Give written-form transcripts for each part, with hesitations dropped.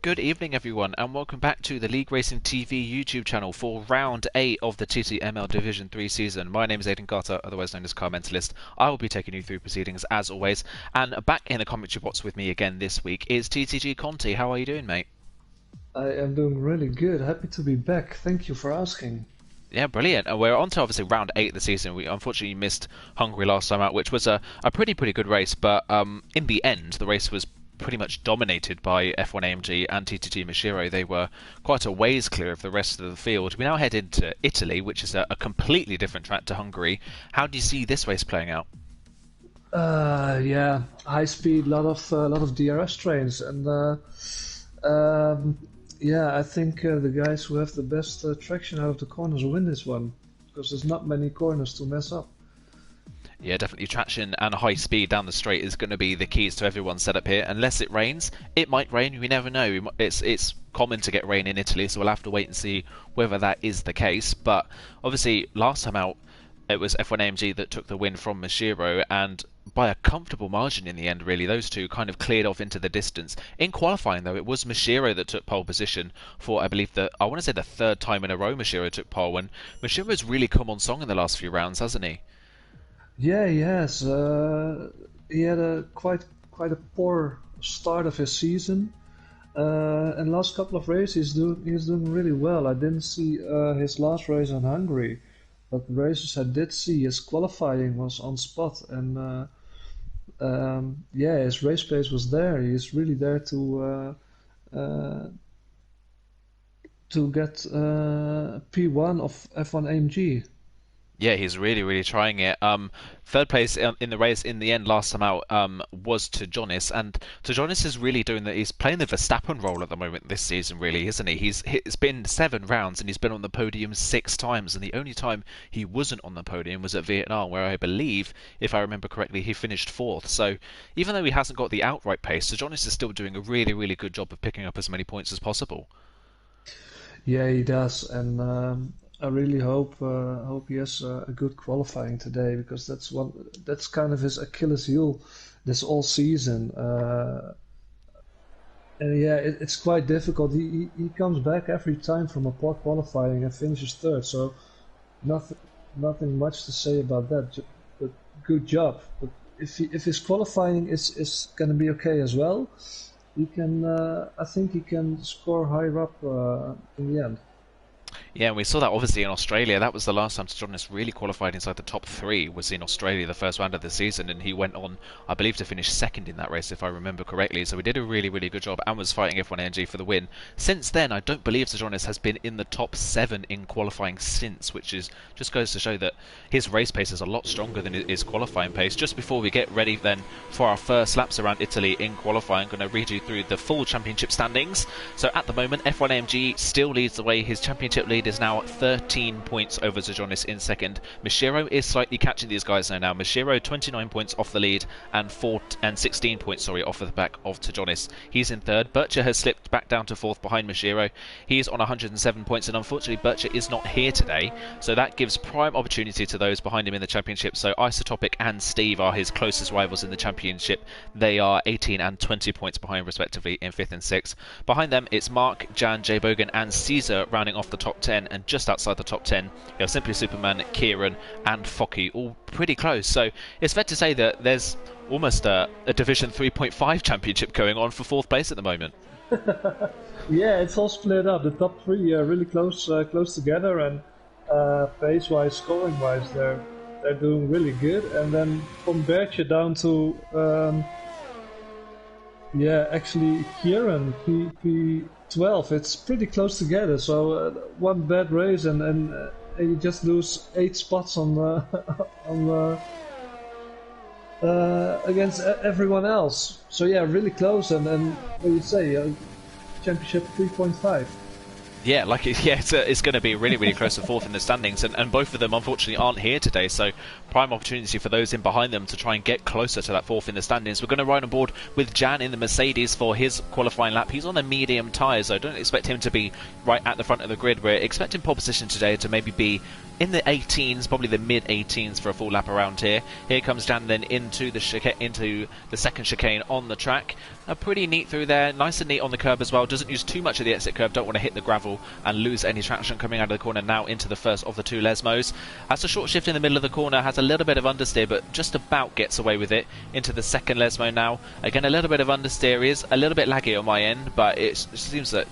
Good evening, everyone, and welcome back to the League Racing TV YouTube channel for round 8 of the TTML Division 3 season. My name is Aidan Carter, otherwise known as Car Mentalist. I will be taking you through proceedings as always, and back in the commentary box with me again this week is TTG Conti. How are you doing, mate? I am doing really good. Happy to be back. Thank you for asking. Yeah, brilliant. And we're on to obviously round 8 of the season. We unfortunately missed Hungary last time out, which was a pretty good race, but in the end, the race was pretty much dominated by F1 AMG and TTG Mashiro. They were quite a ways clear of the rest of the field. We now head into Italy, which is a completely different track to Hungary. How do you see this race playing out? Yeah, high speed, lot of DRS trains, and yeah, I think the guys who have the best traction out of the corners win this one, because there's not many corners to mess up. Yeah, definitely traction and high speed down the straight is going to be the keys to everyone's setup here. Unless it rains, it might rain. We never know. It's common to get rain in Italy, so we'll have to wait and see whether that is the case. But obviously, last time out, it was F1 AMG that took the win from Mashiro, and by a comfortable margin in the end, really. Those two kind of cleared off into the distance. In qualifying, though, it was Mashiro that took pole position for, I believe, I want to say the third time in a row Mashiro took pole, and Mashiro's really come on song in the last few rounds, hasn't he? Yeah, he has. He had a quite a poor start of his season, and last couple of races he's doing really well. I didn't see his last race in Hungary, but the races I did see, his qualifying was on spot, and yeah, his race pace was there. He's really there to get P1 of F1 AMG. Yeah, he's really trying it. Third place in the race in the end last time out was Tejonis, and Tejonis is really doing that. He's playing the Verstappen role at the moment this season, really, isn't he? It's been 7 rounds and he's been on the podium 6 times, and the only time he wasn't on the podium was at Vietnam, where I believe, if I remember correctly, he finished 4th. So even though he hasn't got the outright pace, Tejonis is still doing a really good job of picking up as many points as possible. Yeah, he does, and I really hope he has a good qualifying today, because that's kind of his Achilles heel this all season. And yeah, it's quite difficult. He comes back every time from a poor qualifying and finishes 3rd. So nothing much to say about that. But good job. But if his qualifying is going to be okay as well, he can. I think he can score higher up in the end. Yeah, and we saw that obviously in Australia. That was the last time Tejonis really qualified inside the top 3, was in Australia, the first round of the season, and he went on, I believe, to finish 2nd in that race, if I remember correctly. So he did a really good job and was fighting F1 AMG for the win. Since then, I don't believe Tejonis has been in the top 7 in qualifying since, which is just goes to show that his race pace is a lot stronger than his qualifying pace. Just before we get ready then for our first laps around Italy in qualifying, I'm going to read you through the full championship standings. So at the moment, F1 AMG still leads the way. His championship lead is now 13 points over Tejonis in 2nd. Mashiro is slightly catching these guys now. Mashiro 29 points off the lead and 16 points off of the back of Tejonis. He's in 3rd. Bircher has slipped back down to 4th behind Mashiro. He's on 107 points, and unfortunately Bircher is not here today, so that gives prime opportunity to those behind him in the championship. So Isotopic and Steve are his closest rivals in the championship. They are 18 and 20 points behind respectively in 5th and 6th. Behind them it's Mark, Jan, J Bogan and Caesar rounding off the top 10, and just outside the top 10 you have Simply Superman, Kieran and Focky, all pretty close. So it's fair to say that there's almost a Division 3.5 championship going on for 4th place at the moment. Yeah, it's all split up. The top 3 are really close together, and pace-wise, scoring-wise, they're doing really good. And then from Bertje down to yeah, actually Kieran, P12, it's pretty close together. So one bad race and you just lose 8 spots on against everyone else. So yeah, really close. And what do you say? Championship 3.5. Yeah, it's going to be really close to 4th in the standings, and both of them unfortunately aren't here today, so prime opportunity for those in behind them to try and get closer to that 4th in the standings. We're going to ride on board with Jan in the Mercedes for his qualifying lap. He's on a medium tyre, so don't expect him to be right at the front of the grid. We're expecting pole position today to maybe be in the 18s, probably the mid-18s for a full lap around here. Here comes Jan then into the second chicane on the track. Pretty neat through there, nice and neat on the curb as well. Doesn't use too much of the exit curve, don't want to hit the gravel and lose any traction coming out of the corner. Now into the first of the two Lesmos. Has a short shift in the middle of the corner, has a little bit of understeer, but just about gets away with it. Into the second Lesmo now. Again, a little bit of understeer, is a little bit laggy on my end, but it seems that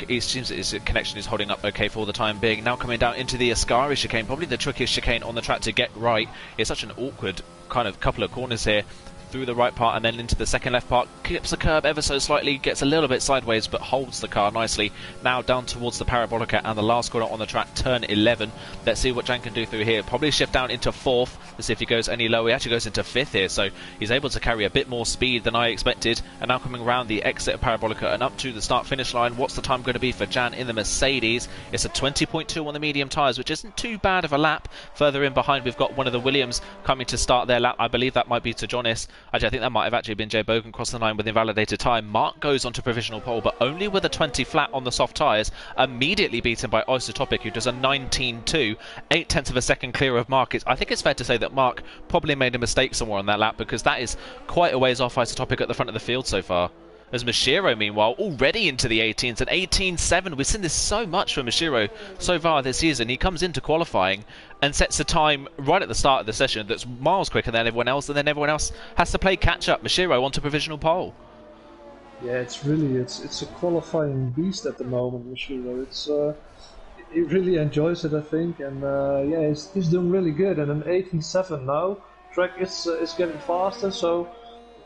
it seems that his connection is holding up okay for the time being. Now coming down into the Ascari chicane, probably the trickiest chicane on the track to get right. It's such an awkward kind of couple of corners here. Through the right part and then into the second left part, clips the curb ever so slightly, gets a little bit sideways but holds the car nicely. Now down towards the Parabolica and the last corner on the track, turn 11. Let's see what Jan can do through here. Probably shift down into 4th. Let's see if he goes any lower. He actually goes into 5th here, so he's able to carry a bit more speed than I expected. And now coming around the exit of Parabolica and up to the start finish line. What's the time going to be for Jan in the Mercedes? It's a 20.2 on the medium tyres, which isn't too bad of a lap. Further in behind we've got one of the Williams coming to start their lap. I believe that might be to Jonas. Actually, I think that might have actually been Jay Bogan crossing the line with invalidated time. Mark goes onto provisional pole, but only with a 20 flat on the soft tyres, immediately beaten by Isotopic, who does a 19.2, 8/10 of a second clear of Mark. I think it's fair to say that Mark probably made a mistake somewhere on that lap, because that is quite a ways off Isotopic at the front of the field so far. As Mashiro, meanwhile, already into the 18s, an 18.7. We've seen this so much from Mashiro so far this season. He comes into qualifying and sets a time right at the start of the session that's miles quicker than everyone else, and then everyone else has to play catch-up. Mashiro onto provisional pole. Yeah, it's a qualifying beast at the moment, Mashiro. He really enjoys it, I think, and yeah, he's doing really good. And an 18.7 now. Track is getting faster, so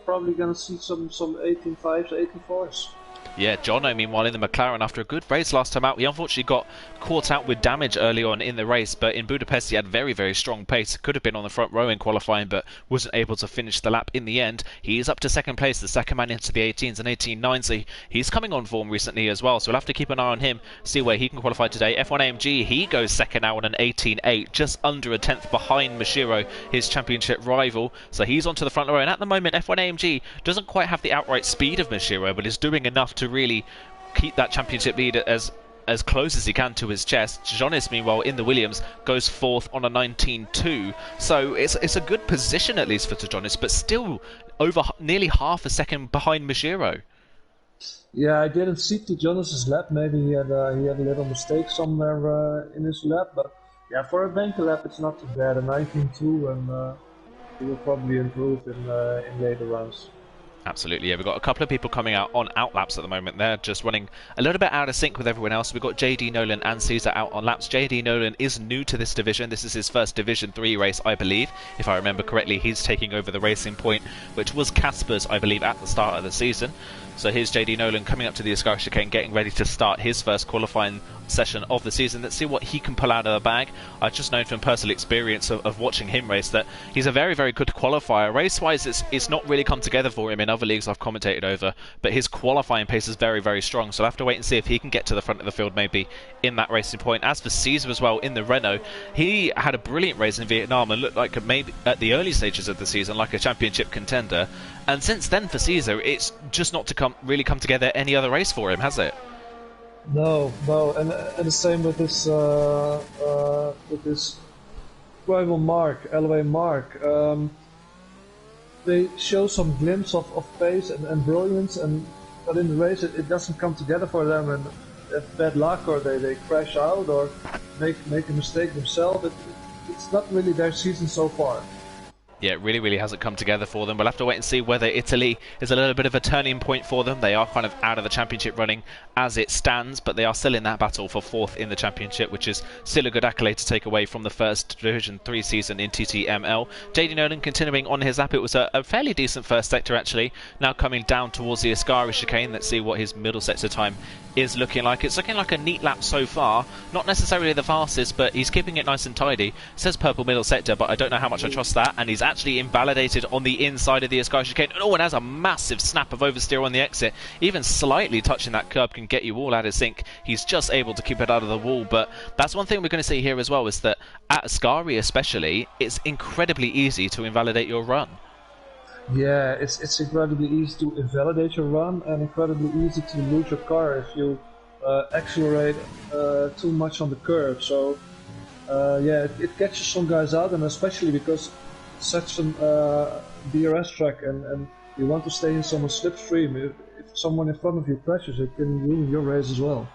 probably going to see some 18.5s, 18.4s. Yeah, Jono, meanwhile, in the McLaren, after a good race last time out, he unfortunately got caught out with damage early on in the race, but in Budapest he had very, very strong pace. Could have been on the front row in qualifying, but wasn't able to finish the lap in the end. He is up to second place, the second man into the 18s, and 18.9, so he's coming on form recently as well, so we'll have to keep an eye on him, see where he can qualify today. F1 AMG, he goes second now on an 18.8, just under a 10th behind Mashiro, his championship rival, so he's onto the front row, and at the moment F1 AMG doesn't quite have the outright speed of Mashiro, but is doing enough to really keep that championship lead as close as he can to his chest. Jonas, meanwhile, in the Williams, goes 4th on a 19.2. So it's a good position at least for Jonas, but still over nearly half a second behind Mashiro. Yeah, I didn't see to Jonas's lap. Maybe he had a little mistake somewhere in his lap, but yeah, for a banker lap it's not too bad. A 19.2, and he will probably improve in later rounds. Absolutely, yeah. We've got a couple of people coming out on out laps at the moment. They're just running a little bit out of sync with everyone else. We've got JD Nolan and Caesar out on laps. JD Nolan is new to this division. This is his first Division 3 race, I believe. If I remember correctly, he's taking over the Racing Point, which was Casper's, I believe, at the start of the season. So here's JD Nolan coming up to the Ascari chicane, getting ready to start his first qualifying session of the season. Let's see what he can pull out of the bag. I've just known from personal experience of watching him race that he's a very, very good qualifier. Race-wise, it's not really come together for him in other leagues I've commentated over, but his qualifying pace is very, very strong. So I'll have to wait and see if he can get to the front of the field maybe in that Racing Point. As for Caesar as well, in the Renault, he had a brilliant race in Vietnam and looked like maybe at the early stages of the season like a championship contender. And since then for Caesar, it's just not to really come together any other race for him, has it? No, and the same with this rival Mark, LOA Mark. They show some glimpse of pace and brilliance, but in the race it doesn't come together for them, and they have bad luck, or they crash out, or make a mistake themselves. It's not really their season so far. Yeah, it really, really hasn't come together for them. We'll have to wait and see whether Italy is a little bit of a turning point for them. They are kind of out of the championship running as it stands, but they are still in that battle for 4th in the championship, which is still a good accolade to take away from the first Division 3 season in TTML. JD Nolan continuing on his lap. It was a fairly decent first sector, actually. Now coming down towards the Ascari chicane. Let's see what his middle sector time is looking like. It's looking like a neat lap so far. Not necessarily the fastest, but he's keeping it nice and tidy. It says purple middle sector, but I don't know how much I trust that. And he's actually invalidated on the inside of the Ascari chicane. Oh, and has a massive snap of oversteer on the exit. Even slightly touching that curb can get you all out of sync. He's just able to keep it out of the wall. But that's one thing we're going to see here as well, is that at Ascari especially, it's incredibly easy to invalidate your run. Yeah, it's incredibly easy to invalidate your run, and incredibly easy to lose your car if you accelerate too much on the curve. So yeah, it catches some guys out, and especially because it's such an DRS track, and You want to stay in someone's slipstream. If someone in front of you crashes, it can ruin your race as well.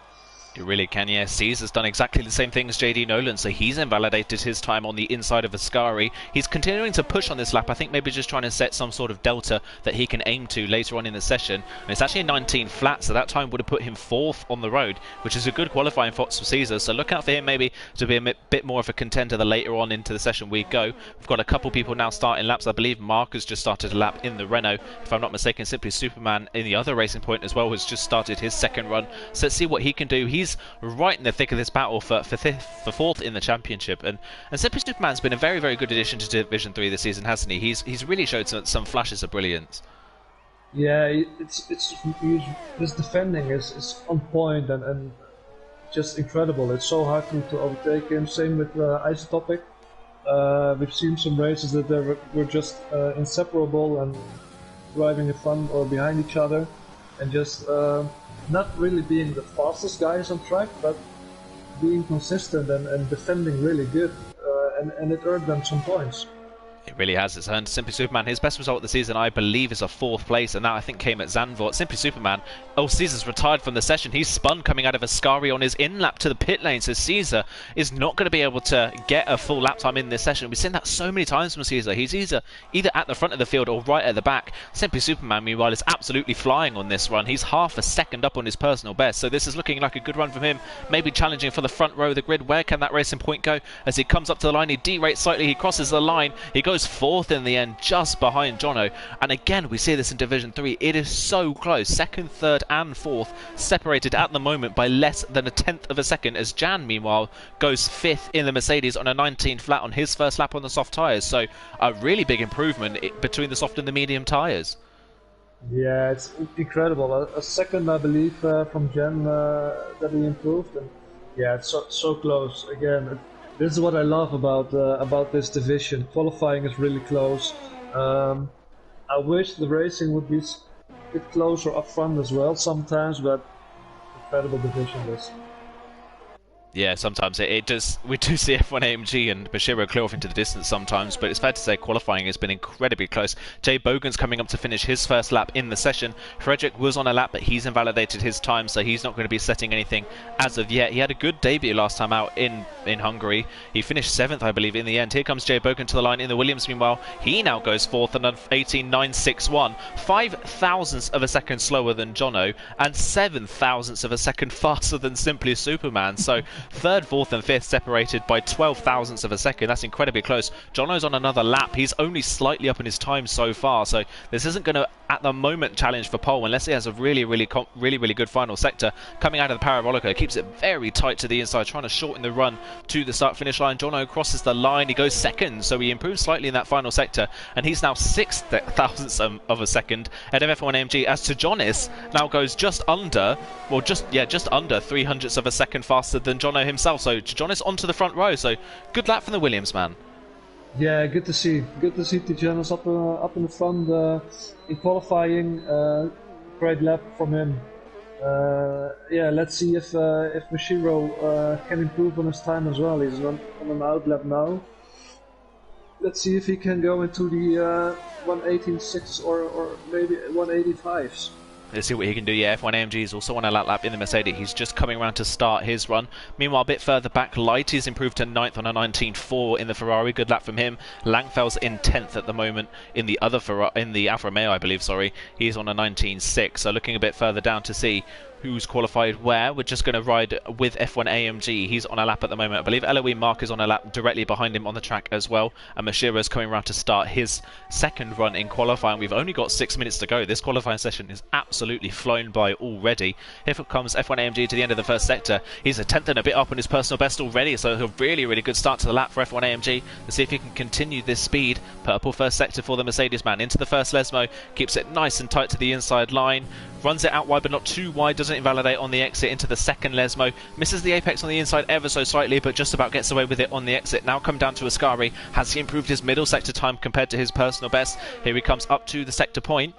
You really can, yeah. Caesar's done exactly the same thing as JD Nolan, so he's invalidated his time on the inside of Ascari. He's continuing to push on this lap, I think maybe just trying to set some sort of delta that he can aim to later on in the session. And it's actually a 19 flat, so that time would have put him 4th on the road, which is a good qualifying for Caesar. So look out for him maybe to be a bit more of a contender the later on into the session we go. We've got a couple people now starting laps. I believe Mark has just started a lap in the Renault. If I'm not mistaken, Simply Superman in the other Racing Point as well has just started his second run. So let's see what he can do. He's right in the thick of this battle for 4th in the championship, and Simply Superman's been a very, very good addition to Division 3 this season, hasn't he? He's really showed some flashes of brilliance. Yeah, his defending is on point and just incredible. It's so hard to overtake him. Same with Isotopic. We've seen some races that were just inseparable and driving in front or behind each other, and just not really being the fastest guys on track, but being consistent and defending really good, and it earned them some points. It really has. It's earned Simply Superman his best result of the season, I believe, is a 4th place, and that I think came at Zandvoort. Simply Superman, Caesar's retired from the session. He's spun coming out of Ascari on his in lap to the pit lane, so Caesar is not going to be able to get a full lap time in this session. We've seen that so many times from Caesar. He's either at the front of the field or right at the back. Simply Superman, meanwhile, is absolutely flying on this run. He's half a second up on his personal best, so this is looking like a good run from him. Maybe challenging for the front row of the grid. Where can that Racing Point go? As he comes up to the line, he derates slightly, he crosses the line, he goes 4th in the end, just behind Jono. And again, we see this in Division 3. It is so close. 2nd, 3rd and 4th separated at the moment by less than a 1/10 of a second, as Jan, meanwhile, goes 5th in the Mercedes on a 19 flat on his first lap on the soft tyres. So a really big improvement between the soft and the medium tyres. Yeah, it's incredible. A second, I believe, from Jan that he improved. And yeah, it's so close. Again, this is what I love about this division. Qualifying is really close. I wish the racing would be a bit closer up front as well sometimes, but incredible division this. Yeah, sometimes it does. We do see F1 AMG and Bashiro clear off into the distance sometimes, but it's fair to say qualifying has been incredibly close. Jay Bogan's coming up to finish his first lap in the session. Frederick was on a lap, but he's invalidated his time, so he's not going to be setting anything as of yet. He had a good debut last time out in Hungary. He finished 7th, I believe, in the end. Here comes Jay Bogan to the line in the Williams. Meanwhile, he now goes 4th on an 18.961, 5 thousandths of a second slower than Jono, and 7 thousandths of a second faster than Simply Superman. So 3rd, 4th and 5th separated by 12 thousandths of a second. That's incredibly close. Jono's on another lap. He's only slightly up in his time so far, so this isn't going to, at the moment, challenge for pole unless he has a really good final sector. Coming out of the Parabolica, keeps it very tight to the inside, trying to shorten the run to the start-finish line. Jono crosses the line. He goes 2nd, so he improves slightly in that final sector, and he's now 6 thousandths of a second ahead of F1 AMG, as Tejonis now goes just under 3 hundredths of a second faster than Jono himself. So Tejonis onto the front row, so good lap from the Williams man. Yeah, good to see Tejonis up in the front in qualifying. Great lap from him. Yeah, let's see if Mashiro can improve on his time as well. He's on an out lap now. Let's see if he can go into the 118.6 or maybe 185s. Let's see what he can do. Yeah, F1 AMG is also on a lap in the Mercedes. He's just coming around to start his run. Meanwhile, a bit further back, Lighty's improved to 9th on a 19.4 in the Ferrari. Good lap from him. Langfell's in 10th at the moment in the other in the Alfa Romeo, I believe. Sorry, he's on a 19.6. So looking a bit further down to see who's qualified where. We're just going to ride with F1 AMG. He's on a lap at the moment. I believe Eloise Mark is on a lap directly behind him on the track as well. And Mashiro's coming around to start his second run in qualifying. We've only got 6 minutes to go. This qualifying session is absolutely flown by already. Here comes F1 AMG to the end of the first sector. He's a 10th and a bit up on his personal best already, so a really good start to the lap for F1 AMG. Let's see if he can continue this speed. Purple first sector for the Mercedes man. Into the first Lesmo. Keeps it nice and tight to the inside line. Runs it out wide but not too wide, doesn't invalidate on the exit into the second Lesmo. Misses the apex on the inside ever so slightly, but just about gets away with it on the exit. Now come down to Ascari. Has he improved his middle sector time compared to his personal best? Here he comes up to the sector point.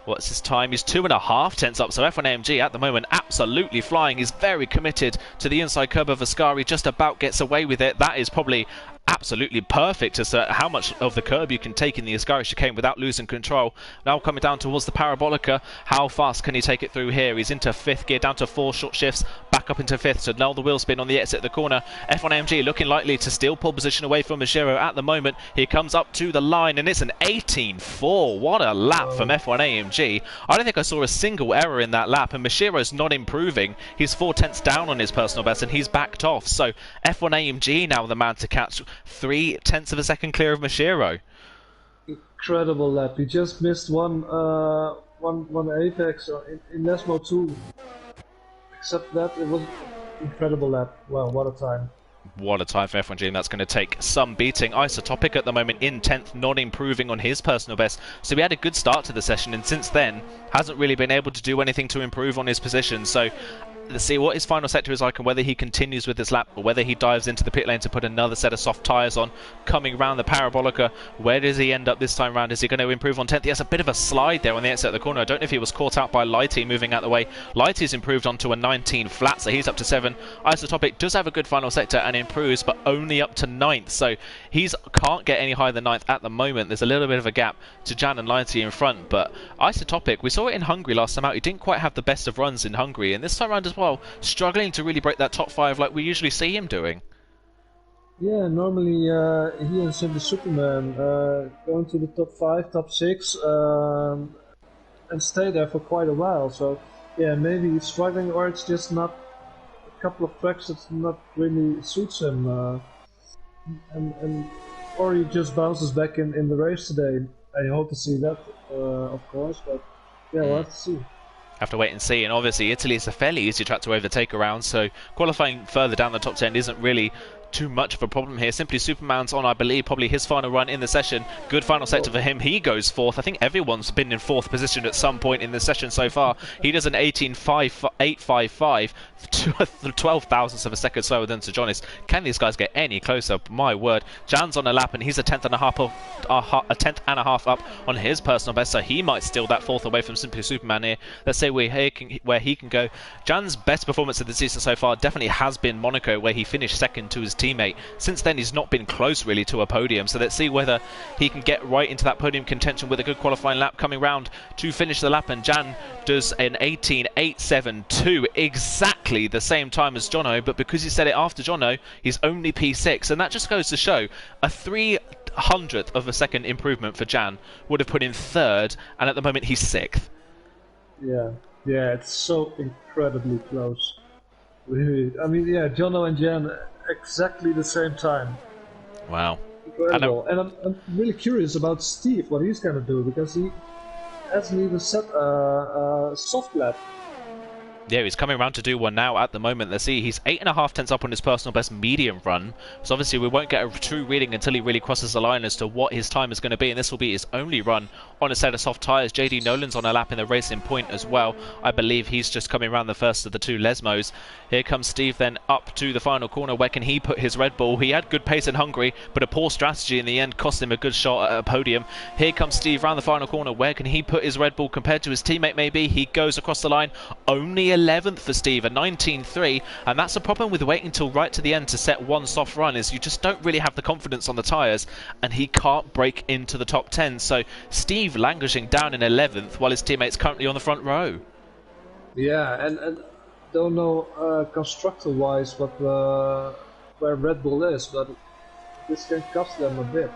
What's his time? He's 2.5 tenths up, so F1 AMG at the moment absolutely flying. He's very committed to the inside curb of Ascari, just about gets away with it. That is probably absolutely perfect as to how much of the curb you can take in the Ascari chicane without losing control. Now coming down towards the Parabolica, how fast can he take it through here? He's into 5th gear, down to 4 short shifts, back up into 5th, so now the wheel spin on the exit of the corner. F1AMG looking likely to steal pole position away from Mashiro at the moment. He comes up to the line and it's an 18.4. What a lap from F1AMG. I don't think I saw a single error in that lap, and Mashiro's not improving. He's 4/10 down on his personal best and he's backed off. So F1AMG now the man to catch, 0.3 of a second clear of Mashiro. Incredible lap. He just missed one apex in Nesmo 2. Except that, it was an incredible lap. Wow, what a time. What a time for F1G, and that's going to take some beating. Isotopic at the moment in 10th, not improving on his personal best. So he had a good start to the session, and since then hasn't really been able to do anything to improve on his position. So let's see what his final sector is like and whether he continues with this lap or whether he dives into the pit lane to put another set of soft tyres on. Coming round the Parabolica, where does he end up this time round? Is he going to improve on 10th? He has a bit of a slide there on the exit of the corner. I don't know if he was caught out by Lighty moving out the way. Lighty's improved onto a 19 flat, so he's up to 7. Isotopic does have a good final sector and improves, but only up to 9th, so he can't get any higher than 9th at the moment. There's a little bit of a gap to Jan and Lighty in front, but Isotopic, we saw it in Hungary last time out. He didn't quite have the best of runs in Hungary, and this time around as well, struggling to really break that top 5 like we usually see him doing. Yeah, normally he and Simply Superman go into the top 5, top 6, and stay there for quite a while. So yeah, maybe he's struggling, or it's just not a couple of tracks that not really suits him, and or he just bounces back in the race today. I hope to see that, of course, but yeah, we'll have to see. Have to wait and see, and obviously Italy is a fairly easy track to overtake around, so qualifying further down the top 10 isn't really too much of a problem here. Simply Superman's on, I believe, probably his final run in the session. Good final sector for him. He goes 4th. I think everyone's been in 4th position at some point in the session so far. He does an 18.855, 12 thousandths of a second slower than Sir Johnny's. Can these guys get any closer? My word. Jan's on a lap and he's a tenth and a half up on his personal best, so he might steal that 4th away from Simply Superman here. Let's say where he can go. Jan's best performance of the season so far definitely has been Monaco, where he finished 2nd to his teammate. Since then he's not been close really to a podium, so let's see whether he can get right into that podium contention with a good qualifying lap coming round to finish the lap. And Jan does an 18.872, exactly the same time as Jono, but because he said it after Jono, he's only P6, and that just goes to show a 300th of a second improvement for Jan would have put him 3rd, and at the moment he's 6th. Yeah, it's so incredibly close. Really, I mean, yeah, Jono and Jan exactly the same time. Wow. Incredible. And I'm really curious about Steve, what he's gonna do, because he hasn't even set a soft lap. Yeah, he's coming around to do one now at the moment. Let's see, he's 8.5 tenths up on his personal best medium run. So obviously we won't get a true reading until he really crosses the line as to what his time is going to be. And this will be his only run on a set of soft tyres. JD Nolan's on a lap in the Racing Point as well. I believe he's just coming around the first of the 2 Lesmos. Here comes Steve then up to the final corner. Where can he put his Red Bull? He had good pace in Hungary, but a poor strategy in the end cost him a good shot at a podium. Here comes Steve round the final corner. Where can he put his Red Bull compared to his teammate maybe? He goes across the line. Only 11th for Steve, a 19.3, and that's a problem with waiting until right to the end to set one soft run, is you just don't really have the confidence on the tyres, and he can't break into the top 10. So Steve languishing down in 11th while his teammate's currently on the front row. Yeah, and don't know constructor wise what where Red Bull is, but this can cost them a bit.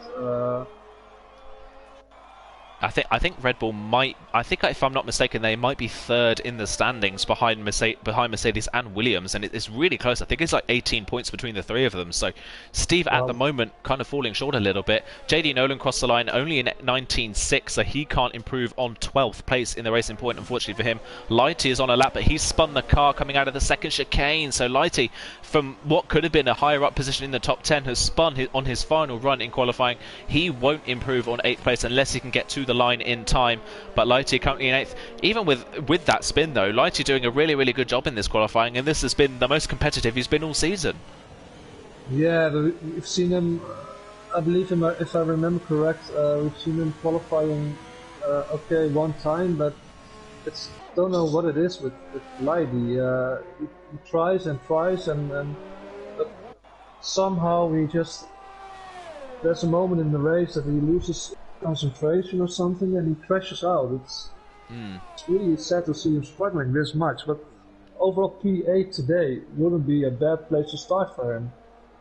I think Red Bull might. I think if I'm not mistaken, they might be 3rd in the standings behind Mercedes and Williams, and it's really close. I think it's like 18 points between the 3 of them. So Steve at the moment kind of falling short a little bit. JD Nolan crossed the line only in 19.6, so he can't improve on 12th place in the Racing Point, unfortunately for him. Lighty is on a lap, but he's spun the car coming out of the second chicane. So Lighty, from what could have been a higher up position in the top 10, has spun on his final run in qualifying. He won't improve on 8th place unless he can get to the line in time, but Lighty currently in 8th. Even with that spin though, Lighty doing a really good job in this qualifying, and this has been the most competitive he's been all season. Yeah, we've seen him, I believe if I remember correct, we've seen him qualifying okay one time, but it's don't know what it is with Lighty. He tries and tries, and but somehow he just there's a moment in the race that he loses concentration or something and he crashes out. It's really sad to see him struggling this much, but overall P8 today wouldn't be a bad place to start for him.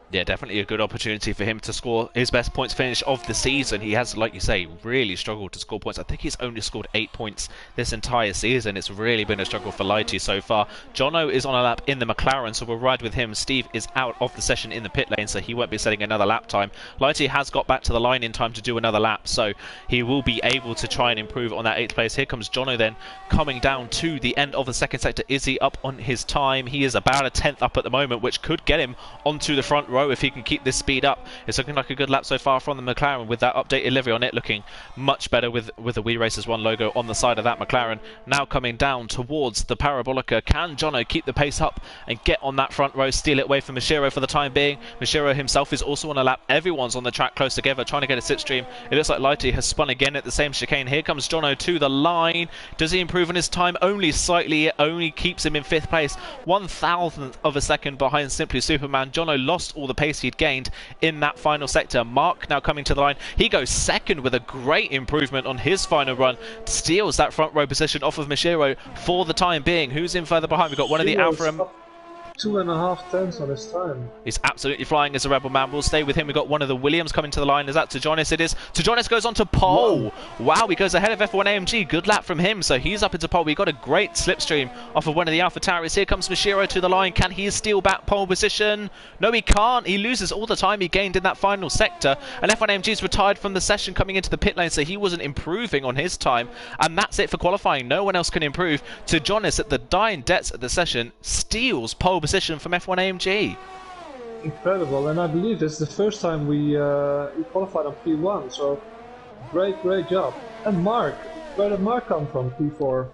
Yeah, definitely a good opportunity for him to score his best points finish of the season. He has, like you say, really struggled to score points. I think he's only scored 8 points this entire season. It's really been a struggle for Lighty so far. Jono is on a lap in the McLaren, so we'll ride with him. Steve is out of the session in the pit lane, so he won't be setting another lap time. Lighty has got back to the line in time to do another lap, so he will be able to try and improve on that 8th place. Here comes Jono then, coming down to the end of the second sector. Is he up on his time? He is about a 10th up at the moment, which could get him onto the front row if he can keep this speed up. It's looking like a good lap so far from the McLaren, with that updated livery on it looking much better with the We Racers 1 logo on the side of that McLaren. Now coming down towards the Parabolica. Can Jono keep the pace up and get on that front row, steal it away from Mashiro for the time being? Mashiro himself is also on a lap. Everyone's on the track close together trying to get a slipstream. It looks like Lighty has spun again at the same chicane. Here comes Jono to the line. Does he improve on his time? Only slightly. It only keeps him in 5th place, 1,000th of a second behind Simply Superman. Jono lost all the pace he'd gained in that final sector. Mark now coming to the line. He goes second with a great improvement on his final run. Steals that front row position off of Mashiro for the time being. Who's in further behind? We've got one of the Alfa... 2.5 tenths on his time. He's absolutely flying as a Rebel man. We'll stay with him. We've got one of the Williams coming to the line. Is that TTGaming? It is. TTGaming goes on to pole. Wow, he goes ahead of F1 AMG. Good lap from him. So he's up into pole. We got a great slipstream off of one of the Alpha Tauris. Here comes Mashiro to the line. Can he steal back pole position? No, he can't. He loses all the time he gained in that final sector. And F1 AMG's retired from the session coming into the pit lane, so he wasn't improving on his time. And that's it for qualifying. No one else can improve. TTGaming at the dying debts at the session steals pole position from F1 AMG. Incredible, and I believe it's the first time we qualified on P1, so great job. And Mark, where did Mark come from, P4?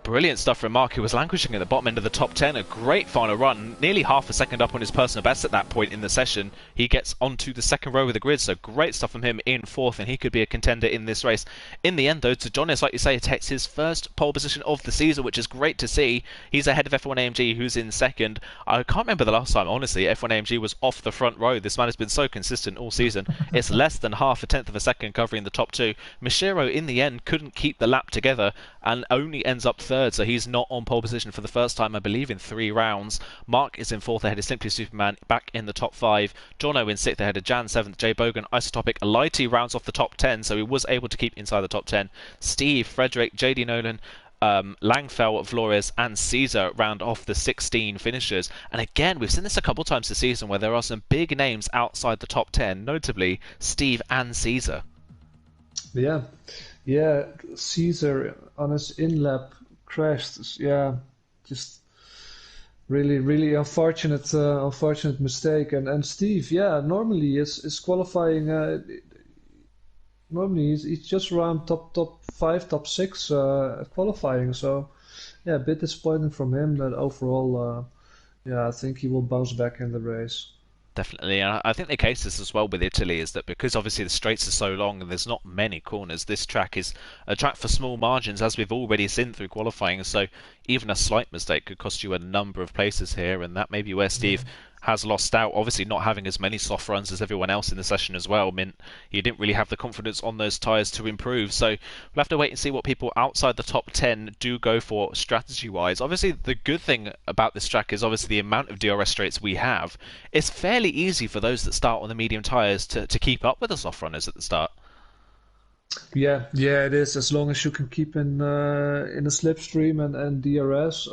Brilliant stuff from Mark, who was languishing at the bottom end of the top 10. A great final run, nearly half a second up on his personal best at that point in the session. He gets onto the second row of the grid, so great stuff from him in 4th, and he could be a contender in this race. In the end, though, TTGaming, like you say, takes his first pole position of the season, which is great to see. He's ahead of F1 AMG, who's in 2nd. I can't remember the last time, honestly, F1 AMG was off the front row. This man has been so consistent all season. It's less than half a tenth of a second covering the top 2. Mashiro, in the end, couldn't keep the lap together and only ends up 3rd, so he's not on pole position for the first time, I believe, in 3 rounds. Mark is in 4th ahead of Simply Superman, back in the top 5. Jono in 6th ahead of Jan, 7th, Jay Bogan, Isotopic. Lighty rounds off the top 10, so he was able to keep inside the top 10. Steve, Frederick, JD Nolan, Langfell, Flores and Caesar round off the 16 finishers. And again, we've seen this a couple times this season where there are some big names outside the top 10, notably Steve and Caesar. Yeah, Caesar on his in-lap crashed. Yeah, just really unfortunate mistake. And Steve, yeah, normally is qualifying. Normally he's just around top 5, top 6 at qualifying. So yeah, a bit disappointing from him. That overall, yeah, I think he will bounce back in the race. Definitely, and I think the case is as well with Italy is that because obviously the straights are so long and there's not many corners, this track is a track for small margins, as we've already seen through qualifying. So even a slight mistake could cost you a number of places here, and that may be where Steve has lost out. Obviously not having as many soft runs as everyone else in the session as well meant he didn't really have the confidence on those tyres to improve. So we'll have to wait and see what people outside the top 10 do go for strategy wise. Obviously the good thing about this track is obviously the amount of DRS straights we have. It's fairly easy for those that start on the medium tyres to keep up with the soft runners at the start. Yeah, it is. As long as you can keep in a slipstream and DRS,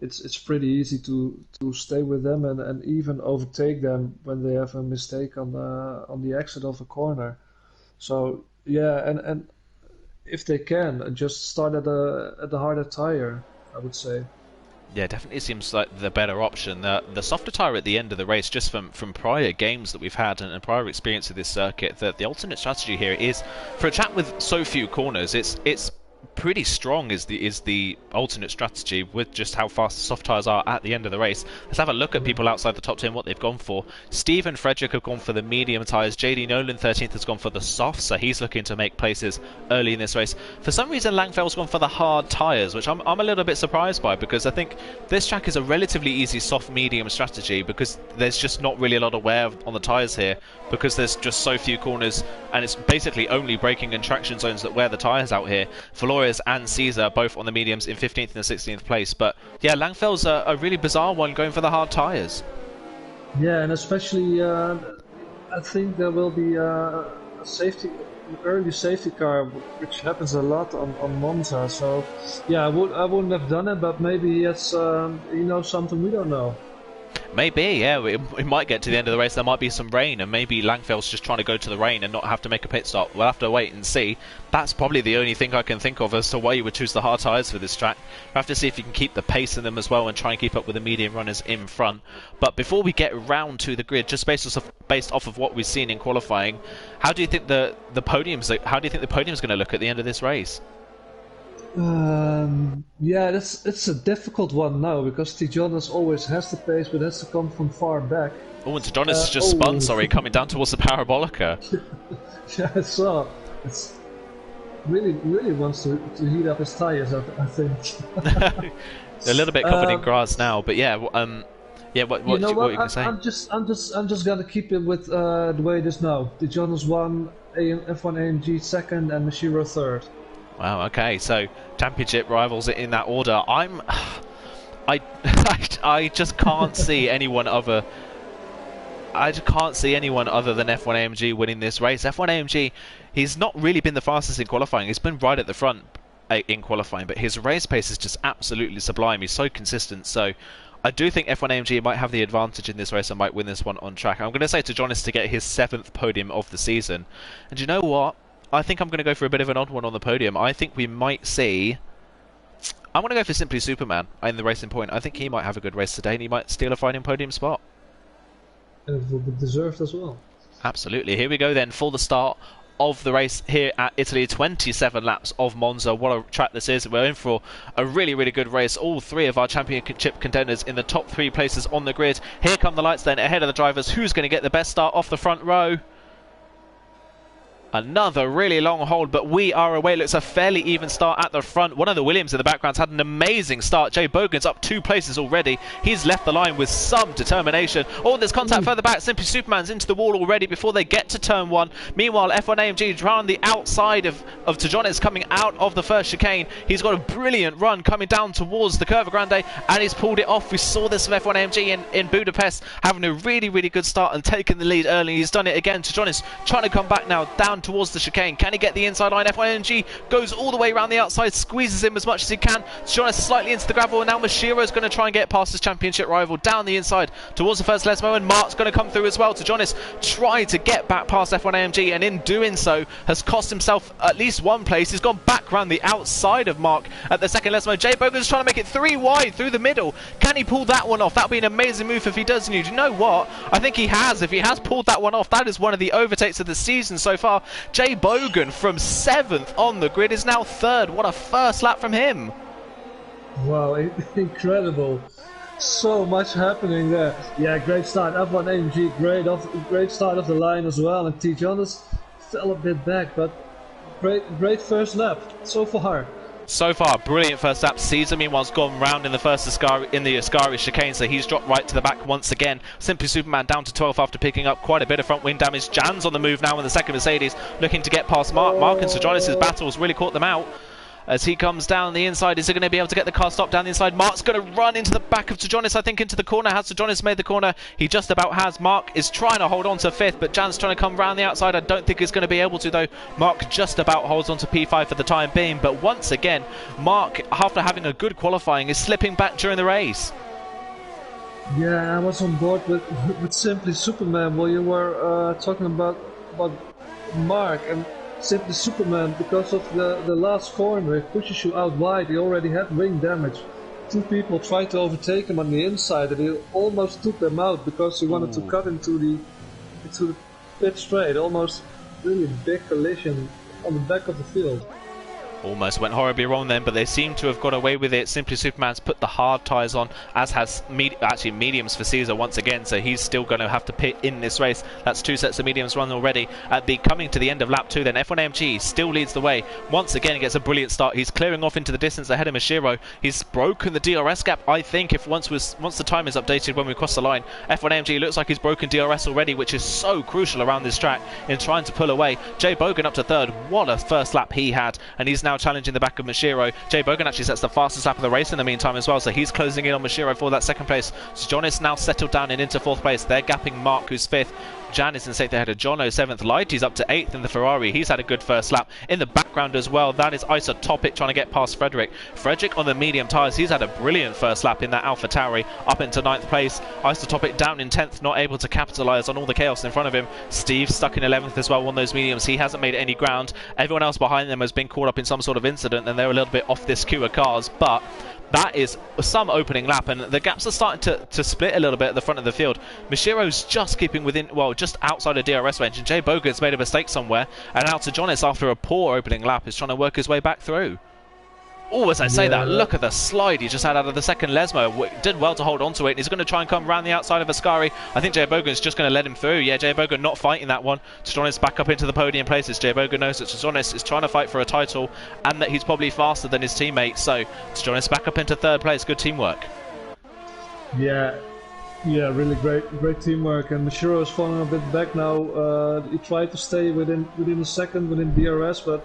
it's pretty easy to stay with them and even overtake them when they have a mistake on the exit of a corner. So yeah, and if they can, just start at the harder tire, I would say. Yeah, definitely seems like the better option. The softer tyre at the end of the race, just from prior games that we've had and prior experience of this circuit, that the ultimate strategy here is, for a track with so few corners, it's pretty strong is the alternate strategy with just how fast the soft tyres are at the end of the race. Let's have a look at people outside the top 10, what they've gone for. Steve and Frederick have gone for the medium tyres. JD Nolan 13th has gone for the soft, so he's looking to make places early in this race. For some reason Langfell's gone for the hard tyres, which I'm a little bit surprised by, because I think this track is a relatively easy soft medium strategy, because there's just not really a lot of wear on the tyres here, because there's just so few corners and it's basically only braking and traction zones that wear the tyres out here. Flores and Caesar both on the mediums in 15th and 16th place, but yeah, Langfell's a really bizarre one going for the hard tyres. Yeah, and especially I think there will be an early safety car, which happens a lot on Monza. So yeah, I wouldn't have done it, but maybe he has something we don't know. Maybe, yeah, we might get to the end of the race, there might be some rain, and maybe Langfell's just trying to go to the rain and not have to make a pit stop. We'll have to wait and see. That's probably the only thing I can think of as to why you would choose the hard tyres for this track. We'll have to see if you can keep the pace in them as well and try and keep up with the medium runners in front. But before we get round to the grid, just based off of what we've seen in qualifying, how do you think the podium's going to look at the end of this race? Yeah, it's a difficult one now, because Tijonas always has the pace, but has to come from far back. Oh, and Tijonas has just spun, sorry, coming down towards the Parabolica. Yeah, I saw. It's really wants to heat up his tires, I think. A little bit covered in grass now, but yeah, yeah. What are you going to say? I'm just gonna keep it with the way it is now. Tijonas won, F1 AMG second, and Mashiro third. Wow, okay, so championship rivals in that order. I just can't see anyone other. I just can't see anyone other than F1 AMG winning this race. F1 AMG, he's not really been the fastest in qualifying. He's been right at the front in qualifying, but his race pace is just absolutely sublime. He's so consistent. So I do think F1 AMG might have the advantage in this race and might win this one on track. I'm going to say to Jonas to get his 7th podium of the season. And you know what? I think I'm going to go for a bit of an odd one on the podium. I think we might see... I'm going to go for Simply Superman in the Racing Point. I think he might have a good race today and he might steal a fighting podium spot. And it will be deserved as well. Absolutely. Here we go then for the start of the race here at Italy. 27 laps of Monza. What a track this is. We're in for a really, really good race. All three of our championship contenders in the top 3 places on the grid. Here come the lights then ahead of the drivers. Who's going to get the best start off the front row? Another really long hold, but we are away. Looks a fairly even start at the front. One of the Williams in the background's had an amazing start. Jay Bogan's up 2 places already. He's left the line with some determination. Oh, there's contact further back. Simply Superman's into the wall already before they get to turn 1. Meanwhile, F1 AMG around the outside of Tijonas coming out of the first chicane. He's got a brilliant run coming down towards the Curva Grande, and he's pulled it off. We saw this with F1 AMG in Budapest, having a really, really good start and taking the lead early. He's done it again. Tijonas trying to come back now, down towards the chicane. Can he get the inside line? F1 AMG goes all the way around the outside, squeezes him as much as he can. Tijonas slightly into the gravel, and now Mashiro is going to try and get past his championship rival down the inside towards the first Lesmo, and Mark's going to come through as well. Tijonas tried to get back past F1 AMG, and in doing so has cost himself at least 1 place. He's gone back around the outside of Mark at the second Lesmo. Jay Bogan's trying to make it 3 wide through the middle. Can he pull that one off? That would be an amazing move if he does. And you know what? I think he has. If he has pulled that one off, that is one of the overtakes of the season so far. Jay Bogan from 7th on the grid is now 3rd. What a first lap from him. Wow, incredible. So much happening there. Yeah, great start. F1 AMG, great start of the line as well. And Tijonas fell a bit back, but great first lap so far. So far, brilliant first lap. Caesar, meanwhile's gone round in the Ascari chicane, so he's dropped right to the back once again. Simply Superman down to 12th after picking up quite a bit of front wing damage. Jan's on the move now in the second Mercedes, looking to get past Mark. Mark and Sojonis' battles really caught them out. As he comes down the inside, is he going to be able to get the car stopped down the inside? Mark's going to run into the back of Tijonas, I think, into the corner. Has Tijonas made the corner? He just about has. Mark is trying to hold on to 5th, but Jan's trying to come round the outside. I don't think he's going to be able to, though. Mark just about holds on to P5 for the time being, but once again, Mark, after having a good qualifying, is slipping back during the race. Yeah, I was on board with Simply Superman while you were talking about Mark, and Simply Superman, because of the last corner, it pushes you out wide. He already had wing damage. 2 people tried to overtake him on the inside, and he almost took them out because he wanted to cut into the pit straight. Almost really big collision on the back of the field. Almost went horribly wrong then, but they seem to have got away with it. Simply Superman's put the hard tyres on, as has actually mediums for Caesar once again, so he's still going to have to pit in this race. That's 2 sets of mediums run already. Coming to the end of lap 2 then, F1AMG still leads the way. Once again he gets a brilliant start. He's clearing off into the distance ahead of Mashiro. He's broken the DRS gap, I think, if once the time is updated when we cross the line. F1AMG looks like he's broken DRS already, which is so crucial around this track in trying to pull away. Jay Bogan up to third. What a first lap he had, and he's now challenging the back of Mashiro. Jay Bogan actually sets the fastest lap of the race in the meantime as well, so he's closing in on Mashiro for that second place. So John is now settled down and into fourth place. They're gapping Mark, who's fifth. Jan is in sixth ahead of Jono, 7th. Lighty's up to 8th in the Ferrari. He's had a good first lap. In the background as well, that is Isotopic trying to get past Frederick. Frederick on the medium tyres, he's had a brilliant first lap in that Alpha Tauri, up into 9th place. Isotopic down in 10th, not able to capitalise on all the chaos in front of him. Steve stuck in 11th as well on those mediums. He hasn't made any ground. Everyone else behind them has been caught up in some sort of incident, and they're a little bit off this queue of cars, but that is some opening lap, and the gaps are starting to split a little bit at the front of the field. Mashiro's just keeping within, well, just outside of DRS range, and Jay Bogan's made a mistake somewhere, and out to Jonas after a poor opening lap is trying to work his way back through. Oh, as I say that, look at the slide he just had out of the second Lesmo. Did well to hold on to it, and he's going to try and come around the outside of Ascari. I think Jay Bogan's just going to let him through. Yeah, Jay Bogan not fighting that one. Stonis back up into the podium places. Jay Bogan knows that Stonis is trying to fight for a title, and that he's probably faster than his teammate. So Stonis back up into third place. Good teamwork. Yeah, really great teamwork. And Mashiro is falling a bit back now. He tried to stay within a second within DRS, but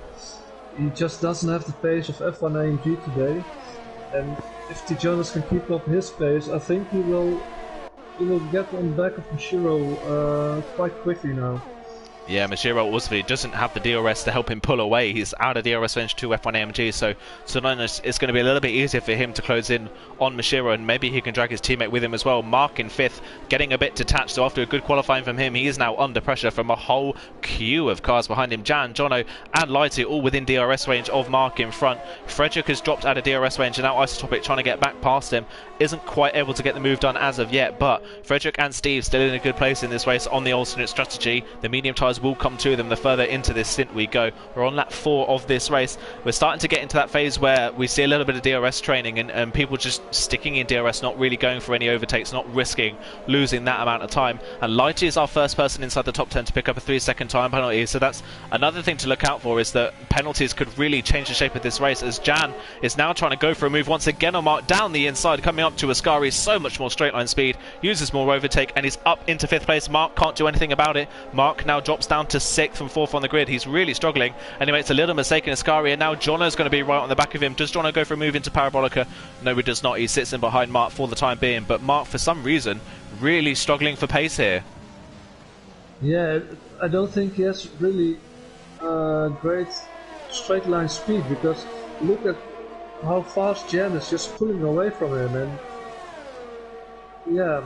he just doesn't have the pace of F1 AMG today, and if T. Jonas can keep up his pace, I think he will get on the back of Mashiro quite quickly now. Yeah, Mashiro also doesn't have the DRS to help him pull away. He's out of DRS range to F1 AMG, so it's going to be a little bit easier for him to close in on Mashiro, and maybe he can drag his teammate with him as well. Mark in 5th, getting a bit detached, so after a good qualifying from him, he is now under pressure from a whole queue of cars behind him. Jan, Jono and Lighty all within DRS range of Mark in front. Frederick has dropped out of DRS range, and now Isotopic trying to get back past him. Isn't quite able to get the move done as of yet, but Frederick and Steve still in a good place in this race on the alternate strategy. The medium tyres will come to them the further into this stint we go. We're on lap 4 of this race. We're starting to get into that phase where we see a little bit of DRS training and people just sticking in DRS, not really going for any overtakes, not risking losing that amount of time. And Lighty is our first person inside the top 10 to pick up a 3-second time penalty, so that's another thing to look out for, is that penalties could really change the shape of this race, as Jan is now trying to go for a move once again on Mark down the inside, coming up to Ascari. So much more straight line speed, uses more overtake, and he's up into 5th place. Mark can't do anything about it. Mark now drops down to 6th from 4th on the grid. He's really struggling, and he makes a little mistake in Ascari, and now Jono's going to be right on the back of him. Does Jono go for a move into Parabolica? No, he does not. He sits in behind Mark for the time being, but Mark, for some reason, really struggling for pace here. Yeah, I don't think he has really great straight line speed, because look at how fast Jan is just pulling away from him, and yeah,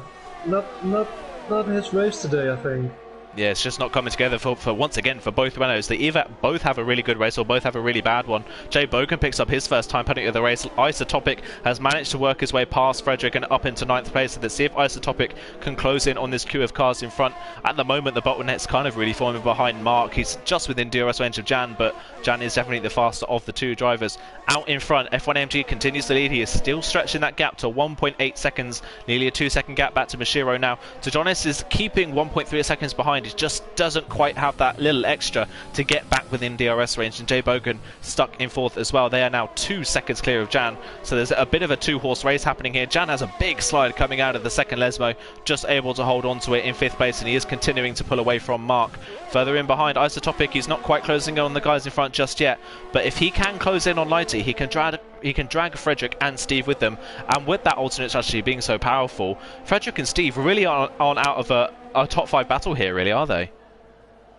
not his race today, I think. Yeah, it's just not coming together for once again for both Renaults. They either both have a really good race or both have a really bad one. Jay Bogan picks up his first time penalty of the race. Isotopic has managed to work his way past Frederick and up into 9th place. So let's see if Isotopic can close in on this queue of cars in front. At the moment, the bottleneck's kind of really forming behind Mark. He's just within DRS range of Jan, but Jan is definitely the faster of the two drivers. Out in front, F1AMG continues to lead. He is still stretching that gap to 1.8 seconds, nearly a 2-second gap back to Mashiro now. Jonas is keeping 1.3 seconds behind. He just doesn't quite have that little extra to get back within DRS range, and Jay Bogan stuck in 4th as well. They are now 2 seconds clear of Jan, so there's a bit of a 2-horse race happening here. Jan has a big slide coming out of the second Lesmo, just able to hold on to it in 5th place, and he is continuing to pull away from Mark. Further in behind, Isotopic, he's not quite closing on the guys in front just yet, but if he can close in on Lighty, he can drag Frederick and Steve with them, and with that alternate strategy being so powerful, Frederick and Steve really aren't out of a top 5 battle here, really, are they?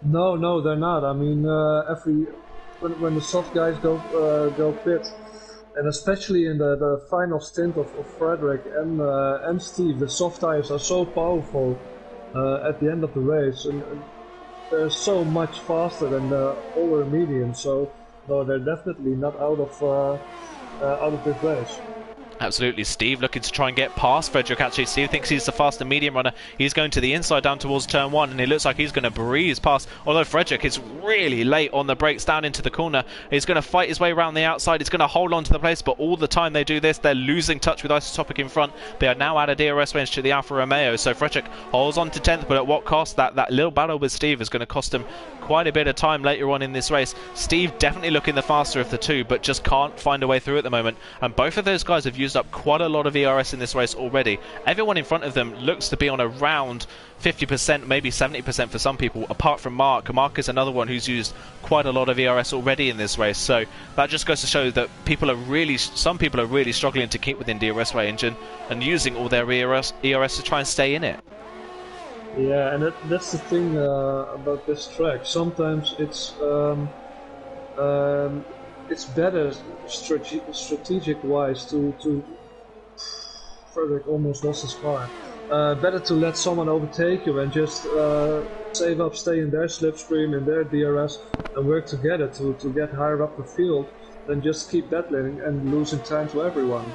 No, they're not. I mean, when the soft guys go pit, and especially in the final stint of Frederick and Steve, the soft tires are so powerful at the end of the race, and they're so much faster than the older mediums. So no, they're definitely not out of this race. Absolutely, Steve looking to try and get past Frederick. Actually, Steve thinks he's the faster medium runner. He's going to the inside down towards turn 1, and it looks like he's going to breeze past. Although Frederick is really late on the brakes down into the corner. He's going to fight his way around the outside. He's going to hold on to the place, but all the time they do this, they're losing touch with Isotopic in front. They are now out of DRS range to the Alfa Romeo. So Frederick holds on to 10th, but at what cost? That little battle with Steve is going to cost him quite a bit of time later on in this race. Steve definitely looking the faster of the two, but just can't find a way through at the moment. And both of those guys have used up quite a lot of ERS in this race already. Everyone in front of them looks to be on around 50%, maybe 70% for some people, apart from Mark. Mark is another one who's used quite a lot of ERS already in this race. So that just goes to show that some people are really struggling to keep within DRS range and using all their ERS to try and stay in it. Yeah, and that's the thing about this track. Sometimes it's better strategic-wise to Frederick almost lost his car. Better to let someone overtake you and just save up, stay in their slipstream, in their DRS, and work together to get higher up the field than just keep battling and losing time to everyone.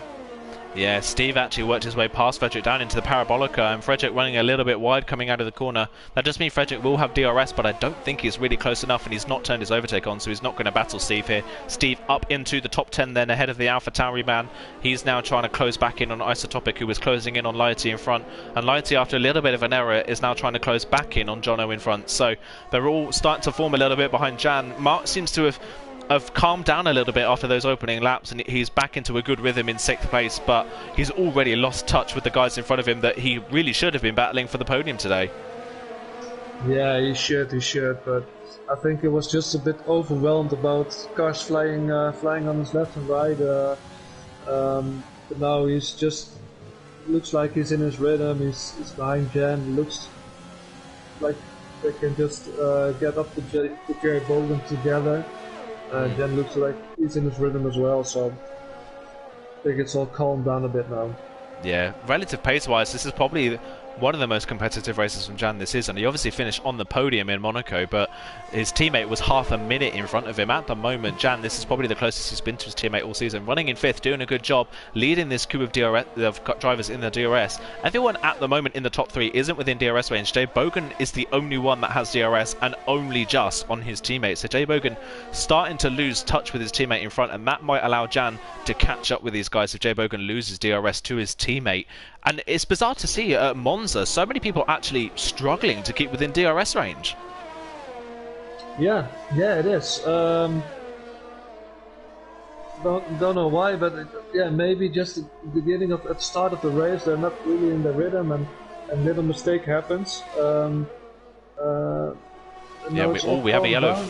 Yeah, Steve actually worked his way past Frederick down into the Parabolica, and Frederick running a little bit wide coming out of the corner. That does mean Frederick will have DRS, but I don't think he's really close enough, and he's not turned his overtake on, so he's not going to battle Steve here. Steve up into the top 10 then, ahead of the Alpha Tauri man. He's now trying to close back in on Isotopic, who was closing in on Lighty in front, and Lighty, after a little bit of an error, is now trying to close back in on Jono in front. So they're all starting to form a little bit behind Jan. Mark seems to have calmed down a little bit after those opening laps, and he's back into a good rhythm in 6th place, but he's already lost touch with the guys in front of him that he really should have been battling for the podium today. Yeah, he should, but I think he was just a bit overwhelmed about cars flying on his left and right, but now he's just looks like he's in his rhythm. He's behind Jan. Looks like they can just get up to Jerry Bogan together. Jen looks like he's in his rhythm as well, so I think it's all calmed down a bit now. Yeah, relative pace-wise, this is probably one of the most competitive races from Jan this season. He obviously finished on the podium in Monaco, but his teammate was half a minute in front of him. At the moment, Jan, this is probably the closest he's been to his teammate all season. Running in 5th, doing a good job, leading this queue of drivers in the DRS. Everyone at the moment in the top 3 isn't within DRS range. Jay Bogan is the only one that has DRS, and only just on his teammate. So Jay Bogan starting to lose touch with his teammate in front, and that might allow Jan to catch up with these guys if Jay Bogan loses DRS to his teammate. And it's bizarre to see at Monza so many people actually struggling to keep within DRS range. Yeah, it is. Don't know why, but yeah, maybe just the beginning at the start of the race, they're not really in the rhythm, and little mistake happens. Yeah, we have a yellow.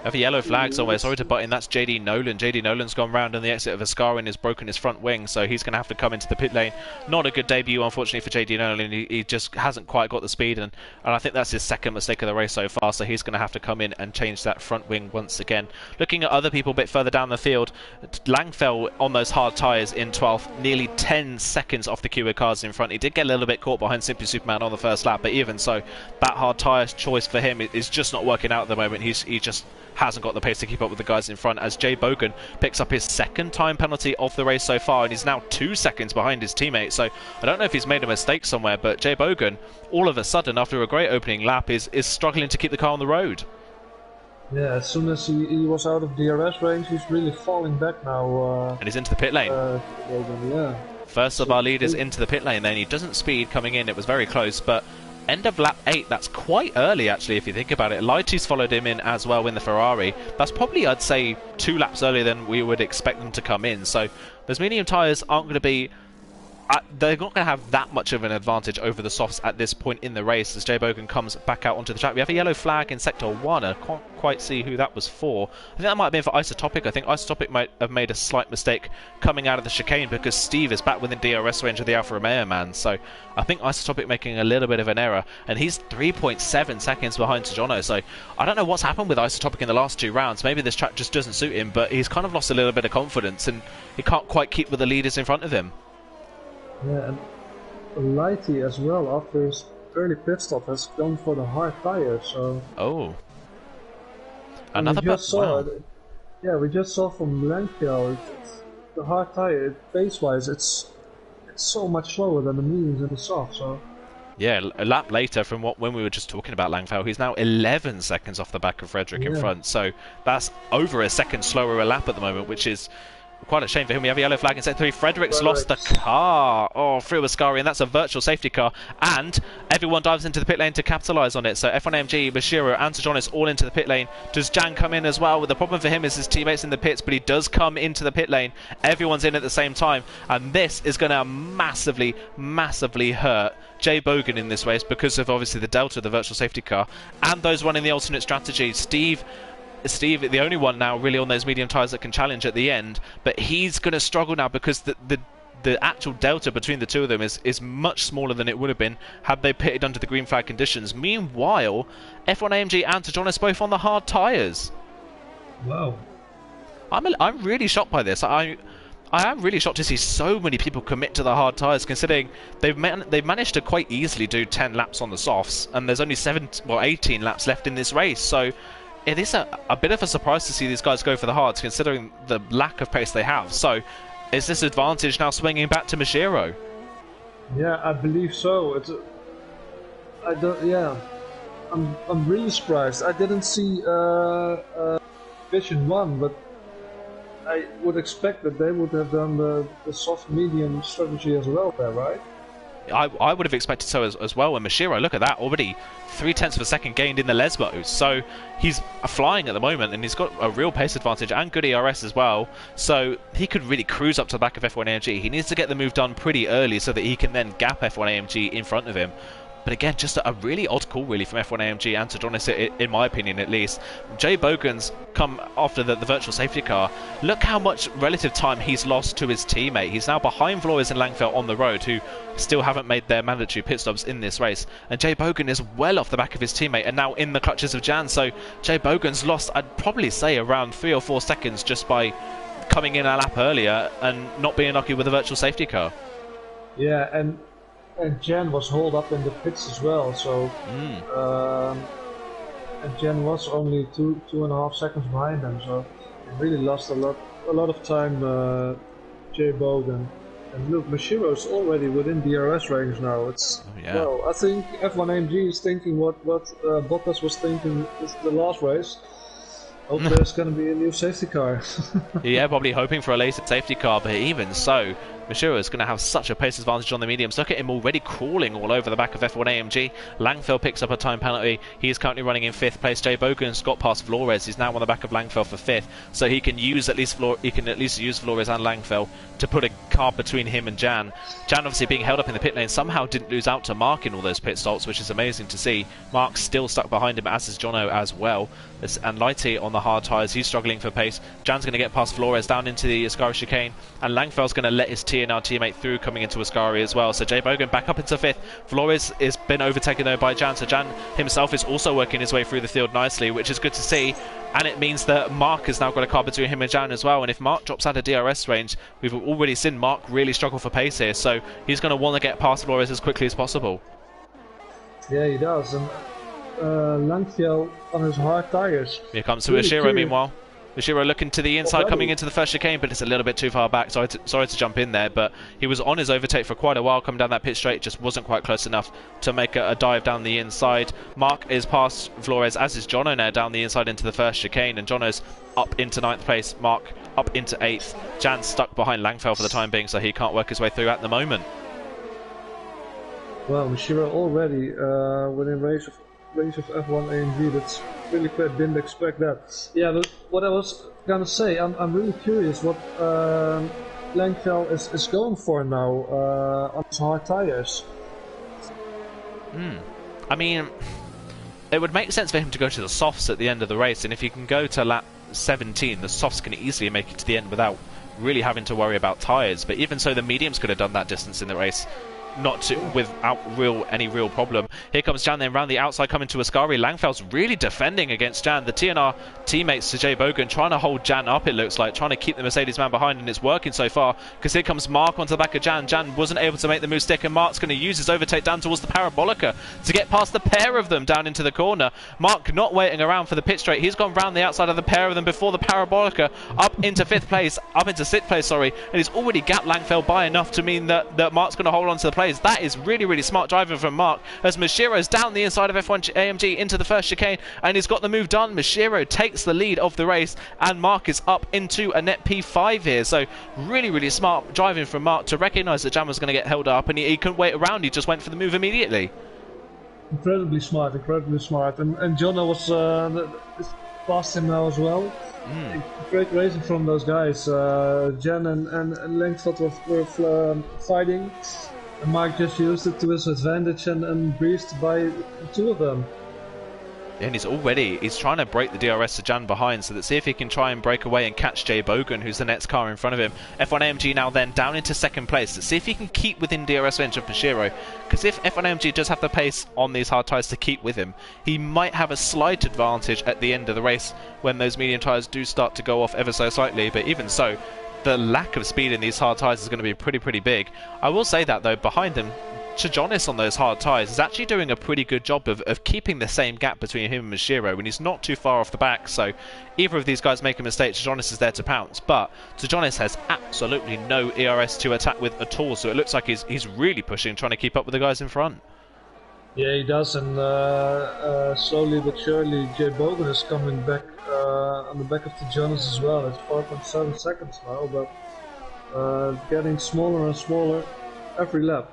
Have a yellow flag somewhere. Sorry to butt in. That's JD Nolan. JD Nolan's gone round on the exit of Ascari and has broken his front wing, so he's going to have to come into the pit lane. Not a good debut, unfortunately, for JD Nolan. He just hasn't quite got the speed, and I think that's his second mistake of the race so far, so he's going to have to come in and change that front wing once again. Looking at other people a bit further down the field, Lang fell on those hard tyres in 12th, nearly 10 seconds off the queue of cars in front. He did get a little bit caught behind Simply Superman on the first lap, but even so, that hard tyre choice for him is just not working out at the moment. He just hasn't got the pace to keep up with the guys in front, as Jay Bogan picks up his second time penalty of the race so far, and he's now 2 seconds behind his teammate. So I don't know if he's made a mistake somewhere, but Jay Bogan, all of a sudden, after a great opening lap, is struggling to keep the car on the road. Yeah, as soon as he was out of DRS range, he's really falling back now. And he's into the pit lane. Bogan, yeah. First of our leaders into the pit lane, then he doesn't speed coming in. It was very close, but end of lap 8, that's quite early actually if you think about it. Lighty's followed him in as well in the Ferrari. That's probably, I'd say, 2 laps earlier than we would expect them to come in. So those medium tyres aren't going to be... they're not going to have that much of an advantage over the softs at this point in the race as Jay Bogan comes back out onto the track. We have a yellow flag in Sector 1. I can't quite see who that was for. I think that might have been for Isotopic. I think Isotopic might have made a slight mistake coming out of the chicane because Steve is back within DRS range of the Alfa Romeo man. So I think Isotopic making a little bit of an error, and he's 3.7 seconds behind Jono. So I don't know what's happened with Isotopic in the last 2 rounds. Maybe this track just doesn't suit him, but he's kind of lost a little bit of confidence and he can't quite keep with the leaders in front of him. Yeah, and Lighty as well, after his early pit stop, has gone for the hard tire, so... Oh. Another we just saw from Langfeld, the hard tire, pace-wise, it's so much slower than the mediums and the soft. So Yeah, a lap later from when we were just talking about Langfell, he's now 11 seconds off the back of Frederick in yeah, front. So that's over a second slower a lap at the moment, which is quite a shame for him. We have a yellow flag in set 3. Frederick's lost the car. Oh, through Ascari, and that's a virtual safety car. And everyone dives into the pit lane to capitalise on it. So F1AMG, Bashiro, and Sejonis all into the pit lane. Does Jan come in as well? Well, the problem for him is his teammates in the pits, but he does come into the pit lane. Everyone's in at the same time. And this is going to massively, massively hurt Jay Bogan in this race because of obviously the delta of the virtual safety car and those running the alternate strategy. Steve, the only one now really on those medium tyres that can challenge at the end, but he's going to struggle now because the actual delta between the two of them is much smaller than it would have been had they pitted under the green flag conditions. Meanwhile, F1AMG and Sejonis both on the hard tyres. wow. I'm really shocked by this. I am really shocked to see so many people commit to the hard tyres, considering they've managed to quite easily do 10 laps on the softs, and there's only 18 laps left in this race. So it is a bit of a surprise to see these guys go for the hards, considering the lack of pace they have. So is this advantage now swinging back to Mashiro? Yeah, I believe so. I don't. Yeah, I'm really surprised. I didn't see Vision 1, but I would expect that they would have done the soft medium strategy as well there, right? I would have expected so as well. And Mashiro, look at that, already 0.3 of a second gained in the Lesbos. So he's flying at the moment, and he's got a real pace advantage and good ERS as well. So he could really cruise up to the back of F1AMG. He needs to get the move done pretty early so that he can then gap F1AMG in front of him. But again, just a really odd call really from F1AMG and Sejonis, in my opinion at least. Jay Bogan's come after the virtual safety car. Look how much relative time he's lost to his teammate. He's now behind Flores and Langfell on the road, who still haven't made their mandatory pit stops in this race. And Jay Bogan is well off the back of his teammate and now in the clutches of Jan. So Jay Bogan's lost, I'd probably say, around 3 or 4 seconds just by coming in a lap earlier and not being lucky with a virtual safety car. Yeah, and Jen was hauled up in the pits as well, so and Jen was only 2.5 seconds behind them, so he really lost a lot of time, Jay Bogan. And look, Mashiro's already within DRS range now. Well, I think F1AMG is thinking what Bottas was thinking is the last race. Hope there's going to be a new safety car. Yeah, probably hoping for a later safety car, but even so, Mashiro is going to have such a pace advantage on the mediums. Look at him already crawling all over the back of F1AMG. Langfell picks up a time penalty. He is currently running in 5th place. Jay Bogan's got past Flores. He's now on the back of Langfell for 5th, so he can use at least use Flores and Langfell to put a car between him and Jan. Jan obviously being held up in the pit lane somehow didn't lose out to Mark in all those pit stops, which is amazing to see. Mark's still stuck behind him, as is Jono as well. And Lighty on the hard tyres, he's struggling for pace. Jan's going to get past Flores down into the Ascari chicane, and Langfell's going to let his TNR teammate through coming into Ascari as well. So Jay Bogan back up into 5th. Flores has been overtaken though by Jan, so Jan himself is also working his way through the field nicely, which is good to see. And it means that Mark has now got a car between him and Jan as well. And if Mark drops out of DRS range, we've already seen Mark really struggle for pace here, so he's going to want to get past Flores as quickly as possible. Yeah, he does. And Langfell on his hard tyres. Here comes Ueshiro meanwhile. Ueshiro looking to the inside, coming into the first chicane, but it's a little bit too far back. Sorry to jump in there, but he was on his overtake for quite a while, coming down that pit straight, just wasn't quite close enough to make a dive down the inside. Mark is past Flores, as is Jono now down the inside into the first chicane, and Jono's up into 9th place, Mark up into 8th. Jan's stuck behind Langfell for the time being, so he can't work his way through at the moment. Well, Mashiro already within race of F1AMG. That's really quick. Didn't expect that. Yeah, but what I was gonna say, I'm really curious what Langfell is going for now on his hard tires. I mean, it would make sense for him to go to the softs at the end of the race, and if he can go to lap 17, the softs can easily make it to the end without really having to worry about tyres. But even so, the mediums could have done that distance in the race. without any real problem. Here comes Jan then round the outside, coming to Ascari. Langfell's really defending against Jan. The TNR teammates to Jay Bogan trying to hold Jan up, it looks like, trying to keep the Mercedes man behind, and it's working so far, because here comes Mark onto the back of Jan. Jan wasn't able to make the move stick, and Mark's going to use his overtake down towards the Parabolica to get past the pair of them down into the corner. Mark not waiting around for the pit straight. He's gone round the outside of the pair of them before the Parabolica up into sixth place, and he's already gapped Langfell by enough to mean that Mark's going to hold on to the place. That is really, really smart driving from Mark, as Mashiro's down the inside of F1 AMG into the first chicane, and he's got the move done. Mashiro takes the lead of the race, and Mark is up into a net P5 here. So really, really smart driving from Mark to recognise that Jan was going to get held up, and he couldn't wait around. He just went for the move immediately. Incredibly smart, incredibly smart. And Jono was past him now as well. Great racing from those guys. Jan and Langfeld were fighting, and Mark just used it to his advantage and breezed by the two of them. Yeah, and he's trying to break the DRS to Jan behind, so let's see if he can try and break away and catch Jay Bogan, who's the next car in front of him. F1 AMG now then down into second place. Let's see if he can keep within DRS range of Mashiro, because if F1 AMG does have the pace on these hard tyres to keep with him, he might have a slight advantage at the end of the race when those medium tyres do start to go off ever so slightly. But even so, the lack of speed in these hard tyres is going to be pretty big. I will say that though, behind him, Chajonis on those hard tyres is actually doing a pretty good job of keeping the same gap between him and Mashiro, and he's not too far off the back, so either of these guys make a mistake, Chajonis is there to pounce, but Chajonis has absolutely no ERS to attack with at all, so it looks like he's really pushing, trying to keep up with the guys in front. Yeah, he does, and slowly but surely Jay Bogan is coming back on the back of Chajonis as well. It's 4.7 seconds now, but getting smaller and smaller every lap.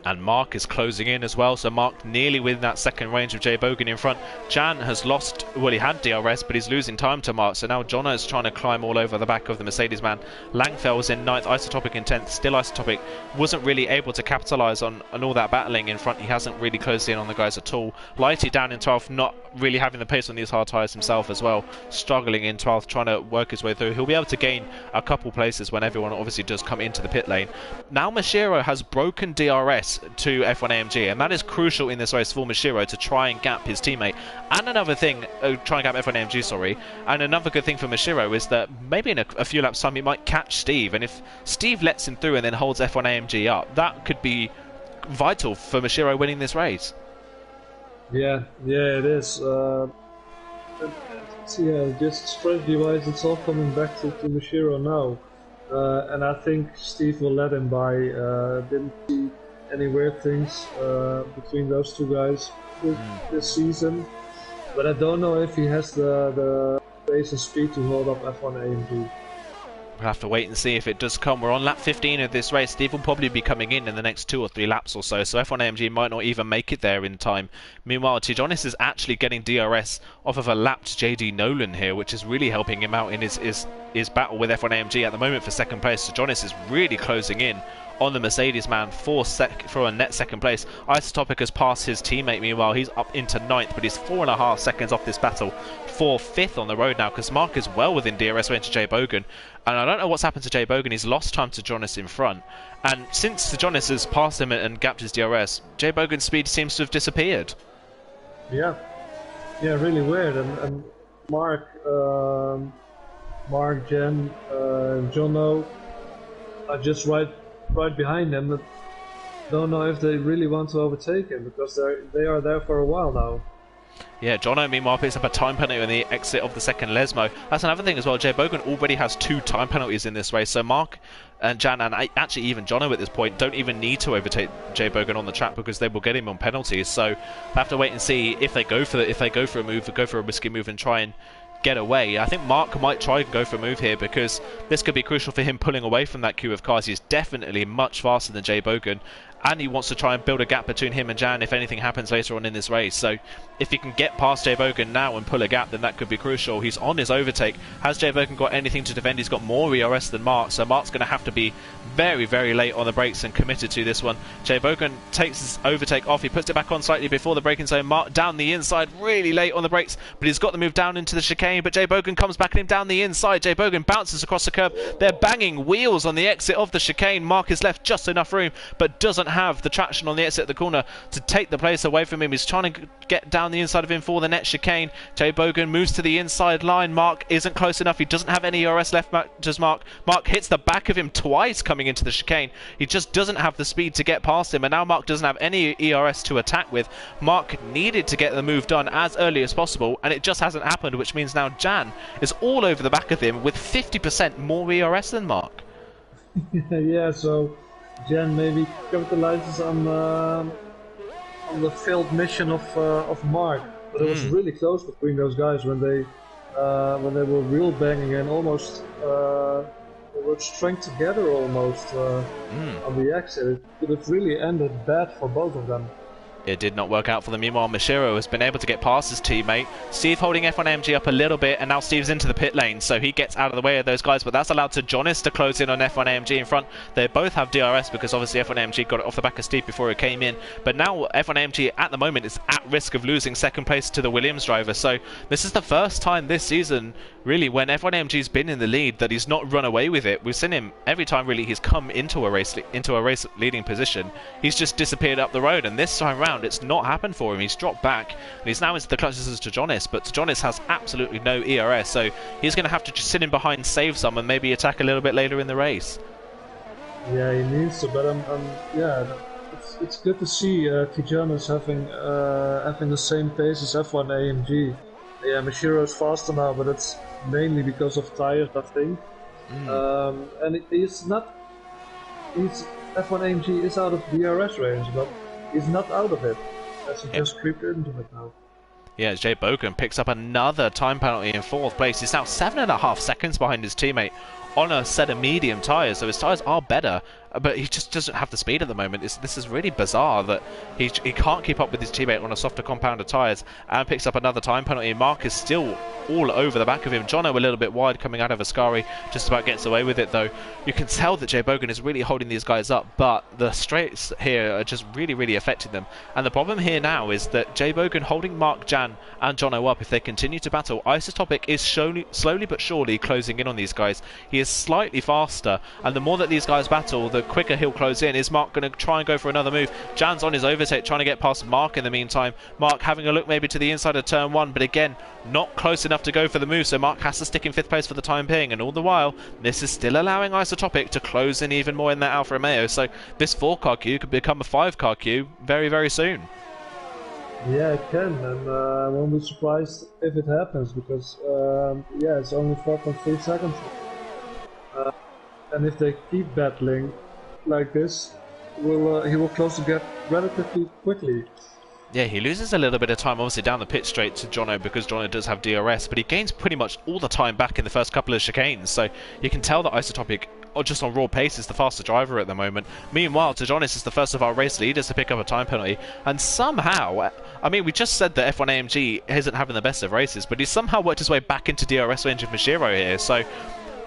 And Mark is closing in as well, so Mark nearly within that second range of Jay Bogan in front. Jan has lost, well, he had DRS, but he's losing time to Mark, so now Jono is trying to climb all over the back of the Mercedes man. Langfell was in 9th, Isotopic in 10th, still Isotopic wasn't really able to capitalise on all that battling in front. He hasn't really closed in on the guys at all. Lighty down in 12th, not really having the pace on these hard tyres himself as well, struggling in 12th, trying to work his way through. He'll be able to gain a couple places when everyone obviously does come into the pit lane. Now Mashiro has broken DRS to F1 AMG, and that is crucial in this race for Mashiro to try and gap his teammate. And another thing, try and gap F1 AMG, sorry, and another good thing for Mashiro is that maybe in a few laps time he might catch Steve, and if Steve lets him through and then holds F1 AMG up, that could be vital for Mashiro winning this race. Yeah, it is. Yeah, just strategy-wise, it's all coming back to Mashiro now. And I think Steve will let him by. Didn't see any weird things between those two guys this season. But I don't know if he has the pace and speed to hold up F1 AMG. We'll have to wait and see if it does come. We're on lap 15 of this race. Steve will probably be coming in the next 2 or 3 laps or so, so F1 AMG might not even make it there in time. Meanwhile, Tijonis is actually getting DRS off of a lapped JD Nolan here, which is really helping him out in his battle with F1 AMG at the moment for second place. Tijonis is really closing in on the Mercedes man for a net second place. Isotopic has passed his teammate, meanwhile he's up into 9th, but he's 4.5 seconds off this battle for 5th on the road now, because Mark is well within DRS range to Jay Bogan, and I don't know what's happened to Jay Bogan. He's lost time to Jonas in front, and since Jonas has passed him and gapped his DRS, Jay Bogan's speed seems to have disappeared. Yeah, really weird. And Mark, Jen, Jono are just right behind him, but don't know if they really want to overtake him, because they are there for a while now. Yeah, Jono meanwhile picks up a time penalty on the exit of the second Lesmo. That's another thing as well. Jay Bogan already has 2 time penalties in this race, so Mark and Jan, and actually even Jono at this point, don't even need to overtake Jay Bogan on the track, because they will get him on penalties. So we'll have to wait and see if they go for a move, or go for a risky move and try and get away. I think Mark might try and go for a move here, because this could be crucial for him pulling away from that queue of cars. He's definitely much faster than Jay Bogan, and he wants to try and build a gap between him and Jan if anything happens later on in this race. So if he can get past Jay Bogan now and pull a gap, then that could be crucial. He's on his overtake. Has Jay Bogan got anything to defend? He's got more ERS than Mark, so Mark's going to have to be very, very late on the brakes and committed to this one. Jay Bogan takes his overtake off. He puts it back on slightly before the braking zone. Mark down the inside, really late on the brakes, but he's got the move down into the chicane, but Jay Bogan comes back at him down the inside. Jay Bogan bounces across the curb. They're banging wheels on the exit of the chicane. Mark is left just enough room, but doesn't have the traction on the exit of the corner to take the place away from him. He's trying to get down the inside of him for the net chicane. Jay Bogan moves to the inside line. Mark isn't close enough. He doesn't have any ERS left, does Mark. Mark hits the back of him twice coming into the chicane. He just doesn't have the speed to get past him, and now Mark doesn't have any ERS to attack with. Mark needed to get the move done as early as possible, and it just hasn't happened, which means now Jan is all over the back of him with 50% more ERS than Mark. Yeah, so Jan maybe capitalizes on the failed mission of Mark, but it was really close between those guys when they were real banging and almost they were strung together almost on the exit. It could have really ended bad for both of them. It did not work out for them. Meanwhile, Mashiro has been able to get past his teammate. Steve holding F1AMG up a little bit, and now Steve's into the pit lane, so he gets out of the way of those guys, but that's allowed to Jonas to close in on F1AMG in front. They both have DRS because obviously F1AMG got it off the back of Steve before it came in, but now F1AMG at the moment is at risk of losing second place to the Williams driver, so this is the first time this season, really, when F1AMG's been in the lead that he's not run away with it. We've seen him every time really he's come into a race leading position, he's just disappeared up the road, and this time round it's not happened for him. He's dropped back and he's now into the clutches to Jonas, but Jonas has absolutely no ERS, so he's going to have to just sit in behind, save some, and maybe attack a little bit later in the race. Yeah, he needs to, but yeah, it's good to see Jonas having the same pace as F1 AMG. Yeah, Mashiro's faster now, but it's mainly because of tires, I think. And F1 AMG is out of DRS range, but he's not out of it, as he just creeped into it now. Yeah, Jay Bogan picks up another time penalty in 4th place. He's now 7.5 seconds behind his teammate on a set of medium tyres, so his tyres are better, but he just doesn't have the speed at the moment. This is really bizarre that he can't keep up with his teammate on a softer compounded tyres, and picks up another time penalty. Mark is still all over the back of him. Jono a little bit wide coming out of Ascari, just about gets away with it though. You can tell that Jay Bogan is really holding these guys up, but the straights here are just really affecting them. And the problem here now is that Jay Bogan holding Mark, Jan and Jono up. If they continue to battle, Isotopic is slowly but surely closing in on these guys. He is slightly faster, and the more that these guys battle, the quicker he'll close in. Is Mark going to try and go for another move? Jan's on his overtake trying to get past Mark in the meantime. Mark having a look maybe to the inside of turn 1, but again not close enough to go for the move, so Mark has to stick in 5th place for the time being, and all the while this is still allowing Isotopic to close in even more in that Alfa Romeo, so this 4-car queue could become a 5-car queue very soon. Yeah, it can, and I won't be surprised if it happens, because yeah, it's only 4.3 seconds. And if they keep battling like this, he will close the gap relatively quickly. Yeah, he loses a little bit of time obviously down the pit straight to Jono because Jono does have DRS, but he gains pretty much all the time back in the first couple of chicanes, so you can tell that Isotopic, or just on raw pace, is the faster driver at the moment. Meanwhile, Tejonis is the first of our race leaders to pick up a time penalty, and somehow, I mean, we just said that F1 AMG isn't having the best of races, but he's somehow worked his way back into DRS range of Mashiro here, so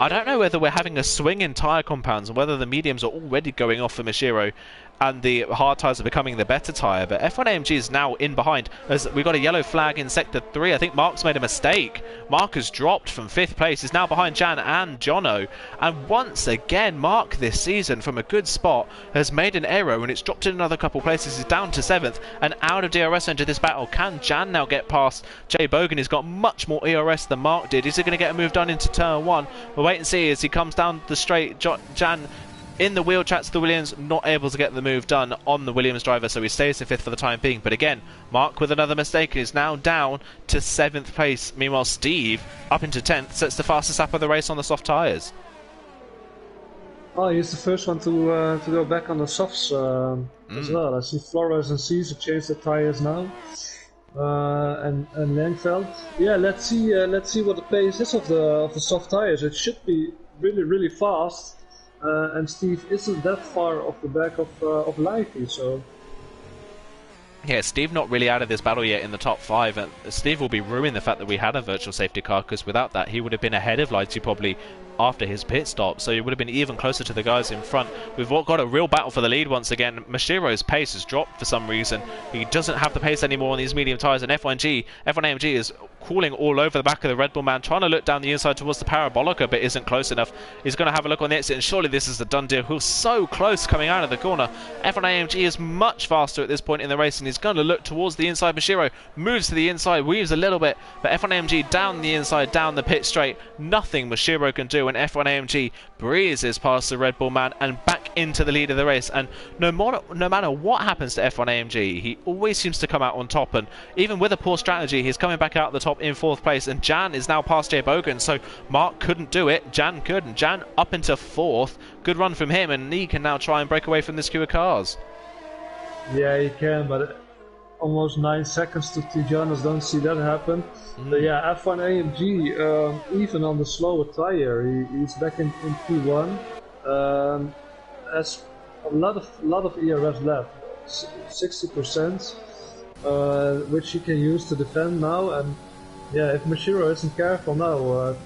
I don't know whether we're having a swing in tyre compounds and whether the mediums are already going off for Mashiro and the hard tyres are becoming the better tyre, but F1 AMG is now in behind as we got a yellow flag in sector 3. I think Mark's made a mistake. Mark has dropped from 5th place. He's now behind Jan and Jono, and once again Mark this season from a good spot has made an error and it's dropped in another couple places. He's down to 7th and out of DRS into this battle. Can Jan now get past Jay Bogan? He's got much more ERS than Mark did. Is he going to get a move done into turn 1? We'll wait and see as he comes down the straight. Jan in the wheel tracks to the Williams, not able to get the move done on the Williams driver, so he stays to 5th for the time being. But again, Mark with another mistake is now down to 7th place. Meanwhile, Steve up into 10th, sets the fastest lap of the race on the soft tyres. Oh, he's the first one to go back on the softs as well. I see Flores and Caesar change the tyres now, and Langveld. Yeah, let's see what the pace is of the soft tyres. It should be really fast. And Steve isn't that far off the back of Lively, so... Yeah, Steve not really out of this battle yet in the top 5, and Steve will be ruining the fact that we had a virtual safety car, because without that he would have been ahead of Lighty probably after his pit stop, so he would have been even closer to the guys in front. We've got a real battle for the lead once again. Mashiro's pace has dropped for some reason. He doesn't have the pace anymore on these medium tyres, and F1AMG is crawling all over the back of the Red Bull man, trying to look down the inside towards the Parabolica, but isn't close enough. He's going to have a look on the exit, and surely this is the done deal. Who's so close coming out of the corner. F1AMG is much faster at this point in the race, and he's going to look towards the inside. Mashiro moves to the inside, weaves a little bit, but F1AMG down the inside, down the pit straight. Nothing Mashiro can do, and F1AMG breezes past the Red Bull man and back into the lead of the race. And no matter what happens to F1AMG, he always seems to come out on top, and even with a poor strategy, he's coming back out the top in 4th place, and Jan is now past Jay Bogan, so Mark couldn't do it, Jan could, and Jan up into 4th. Good run from him, and he can now try and break away from this queue of cars. Yeah, he can, but almost 9 seconds to Tijanos, don't see that happen. But yeah, F1 AMG, even on the slower tire, he's back in P1. Has a lot of ERS left, 60%, which he can use to defend now. And yeah, if Mashiro isn't careful now,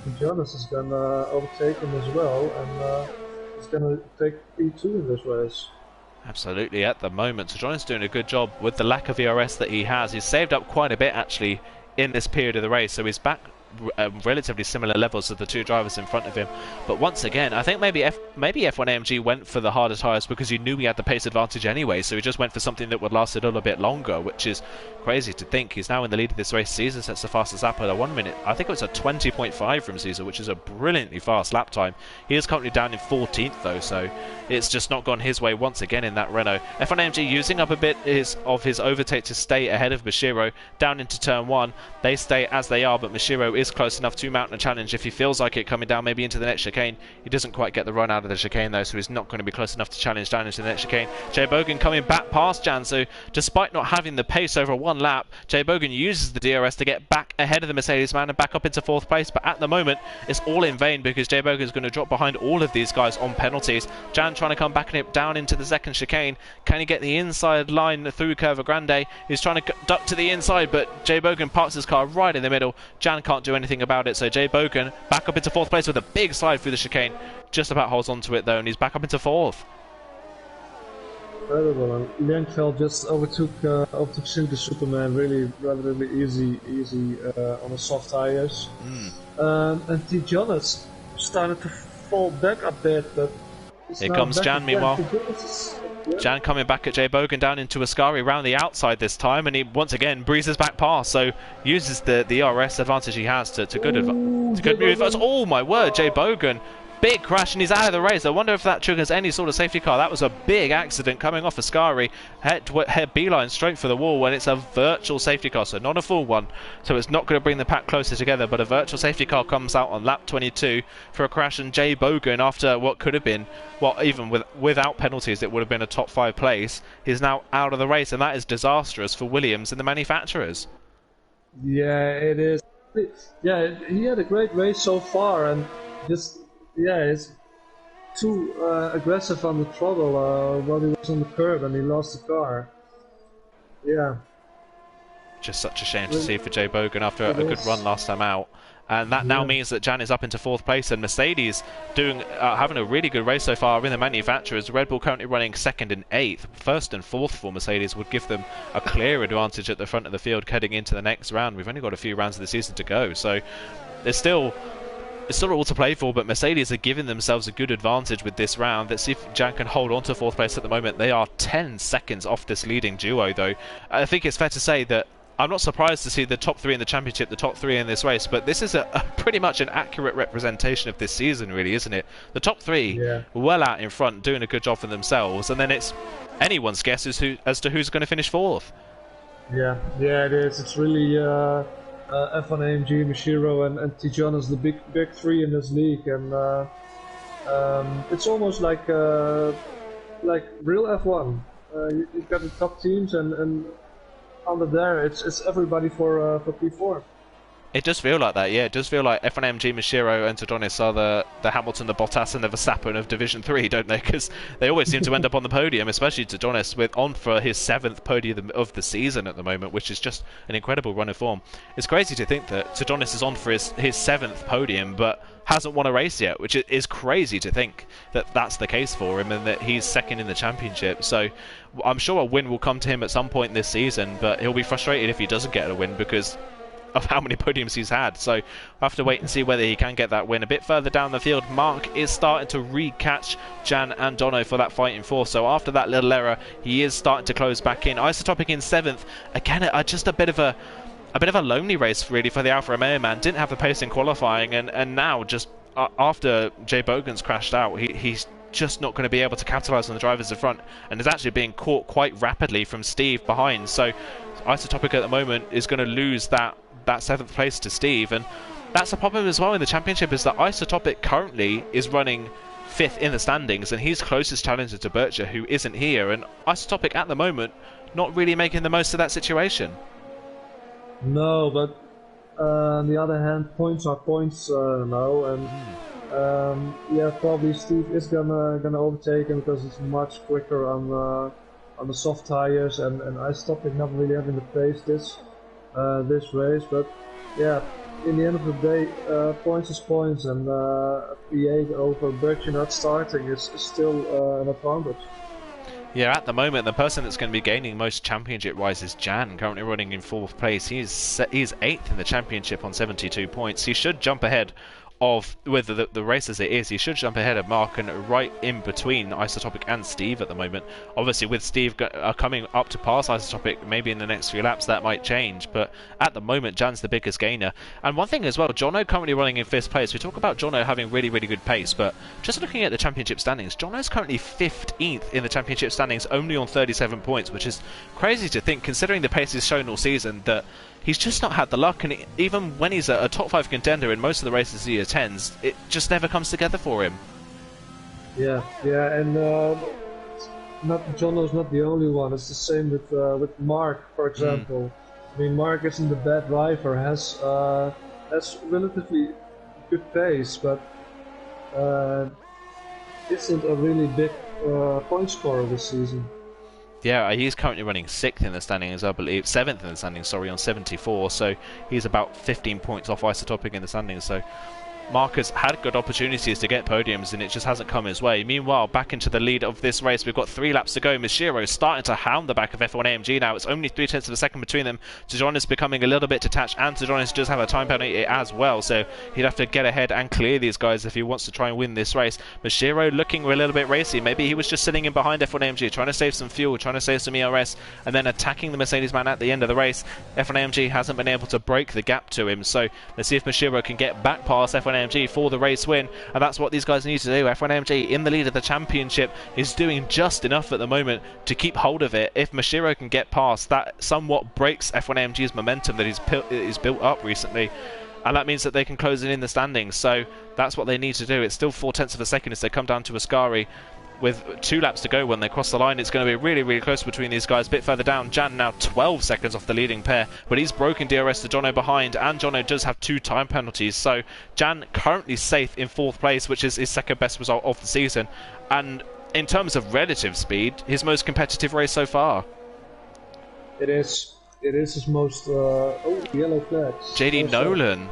Tijanos is gonna overtake him as well, and he's gonna take P2 in this race. Absolutely, at the moment. So John's doing a good job with the lack of ERS that he has. He's saved up quite a bit actually in this period of the race, so he's back relatively similar levels to the two drivers in front of him. But once again, I think maybe F1AMG went for the harder tyres because he knew he had the pace advantage anyway, so he just went for something that would last a little bit longer, which is crazy to think. He's now in the lead of this race. Caesar sets the fastest lap at a 1 minute. I think it was a 20.5 from Caesar, which is a brilliantly fast lap time. He is currently down in 14th though, so it's just not gone his way once again in that Renault. F1AMG using up a bit of his overtake to stay ahead of Mashiro down into turn 1. They stay as they are, but Mashiro is close enough to mount a challenge if he feels like it coming down maybe into the next chicane. He doesn't quite get the run out of the chicane though, so he's not going to be close enough to challenge down into the next chicane. Jay Bogan coming back past Jan, so despite not having the pace over one lap, Jay Bogan uses the DRS to get back ahead of the Mercedes man and back up into 4th place, but at the moment it's all in vain because Jay Bogan is going to drop behind all of these guys on penalties. Jan trying to come back down into the second chicane. Can he get the inside line through Curva Grande? He's trying to duck to the inside, but Jay Bogan parks his car right in the middle. Jan can't do anything about it, so Jay Bogan back up into 4th place with a big slide through the chicane. Just about holds on to it though, and he's back up into 4th. Incredible, and Liangfeld just overtook the Superman really relatively easy on the soft tires. And T. Jonas started to fall back a bit, but here comes Jan meanwhile. Jan coming back at Jay Bogan down into Ascari around the outside this time, and he once again breezes back past, so uses the ERS advantage he has to good advantage. Oh my word, Jay Bogan, big crash and he's out of the race. I wonder if that triggers any sort of safety car. That was a big accident coming off Ascari, head beeline straight for the wall, and it's a virtual safety car, so not a full one, so it's not going to bring the pack closer together, but a virtual safety car comes out on lap 22 for a crash, and Jay Bogan, after what could have been, well, even without penalties it would have been a top 5 place, is now out of the race, and that is disastrous for Williams and the manufacturers. Yeah, it is. Yeah, he had a great race so far, and just he's too aggressive on the throttle while he was on the curb, and he lost the car. Yeah. Just such a shame to see for Jay Bogan after a good run last time out. And that now means that Jan is up into 4th place, and Mercedes having a really good race so far in the manufacturers. Red Bull currently running 2nd and 8th. 1st and 4th for Mercedes would give them a clear advantage at the front of the field heading into the next round. We've only got a few rounds of the season to go, so there's still... it's still all to play for, but Mercedes are giving themselves a good advantage with this round. Let's see if Jan can hold on to 4th place at the moment. They are 10 seconds off this leading duo, though. I think it's fair to say that I'm not surprised to see the top 3 in the championship, the top 3 in this race, but this is a pretty much an accurate representation of this season, really, isn't it? The top 3 well out in front, doing a good job for themselves, and then it's anyone's guess as to who's going to finish 4th. Yeah, it is. It's really... F1 AMG, Mashiro, and Tijon is the big 3 in this league, and it's almost like real F1. You've got the top teams, and under there it's everybody for P4. It does feel like that, yeah. It does feel like F1MG, Mashiro and Adonis are the Hamilton, the Bottas and the Verstappen of Division 3, don't they? Because they always seem to end up on the podium, especially Adonis, with on for his 7th podium of the season at the moment, which is just an incredible run of form. It's crazy to think that Adonis is on for his 7th podium, but hasn't won a race yet, which is crazy to think that that's the case for him and that he's second in the championship. So I'm sure a win will come to him at some point this season, but he'll be frustrated if he doesn't get a win because of how many podiums he's had. So we'll have to wait and see whether he can get that win. A bit further down the field, Mark is starting to re-catch Jan and Dono for that fighting force. So after that little error, he is starting to close back in. Isotopic in 7th. Again, just a bit of a lonely race really for the Alfa Romeo man. Didn't have the pace in qualifying, and now just after Jay Bogan's crashed out, he's just not going to be able to capitalise on the drivers in front, and is actually being caught quite rapidly from Steve behind. So Isotopic at the moment is going to lose that 7th place to Steve, and that's a problem as well in the championship, is that Isotopic currently is running 5th in the standings, and he's closest challenger to Bircher, who isn't here, and Isotopic at the moment not really making the most of that situation. No, but on the other hand, points are points now, and yeah, probably Steve is gonna overtake him because he's much quicker on the soft tires, and Isotopic not really having the pace this race. But yeah, in the end of the day, points is points, and P8 over Bircher not starting is still an advantage. Yeah, at the moment, the person that's going to be gaining most championship-wise is Jan, currently running in 4th place. He's 8th in the championship on 72 points. He should jump ahead of, with the race as it is, he should jump ahead of Mark and right in between Isotopic and Steve at the moment. Obviously, with Steve coming up to pass Isotopic, maybe in the next few laps that might change, but at the moment, Jan's the biggest gainer. And one thing as well, Jono currently running in 5th place. We talk about Jono having really, really good pace, but just looking at the championship standings, Jono's currently 15th in the championship standings, only on 37 points, which is crazy to think, considering the pace he's shown all season, that he's just not had the luck, and even when he's a top 5 contender in most of the races he attends, it just never comes together for him. Yeah, and Jono's not the only one. It's the same with Mark, for example. I mean, Mark isn't a bad driver, has relatively good pace, but isn't a really big point scorer this season. Yeah, he's currently running 6th in the standings, I believe, 7th in the standings, sorry, on 74, so he's about 15 points off Isotopic in the standings, so Mark has had good opportunities to get podiums and it just hasn't come his way. Meanwhile, back into the lead of this race, we've got 3 laps to go. Mashiro starting to hound the back of F1 AMG now. It's only 0.3 of a second between them. Tadjonis becoming a little bit detached, and Tadjonis does have a time penalty as well, so he'd have to get ahead and clear these guys if he wants to try and win this race. Mashiro looking a little bit racy. Maybe he was just sitting in behind F1 AMG, trying to save some fuel, trying to save some ERS, and then attacking the Mercedes man at the end of the race. F1 AMG hasn't been able to break the gap to him, so let's see if Mashiro can get back past F1 AMG for the race win, and that's what these guys need to do. F1 AMG in the lead of the championship is doing just enough at the moment to keep hold of it. If Mashiro can get past, that somewhat breaks F1 AMG's momentum that he's built up recently, and that means that they can close in the standings, so that's what they need to do. It's still 0.4 of a second as they come down to Ascari. With 2 laps to go when they cross the line, it's going to be really, really close between these guys. A bit further down, Jan now 12 seconds off the leading pair, but he's broken DRS to Jono behind, and Jono does have 2 time penalties. So Jan currently safe in 4th place, which is his 2nd best result of the season. And in terms of relative speed, his most competitive race so far. It is his most... yellow flags. JD Nolan.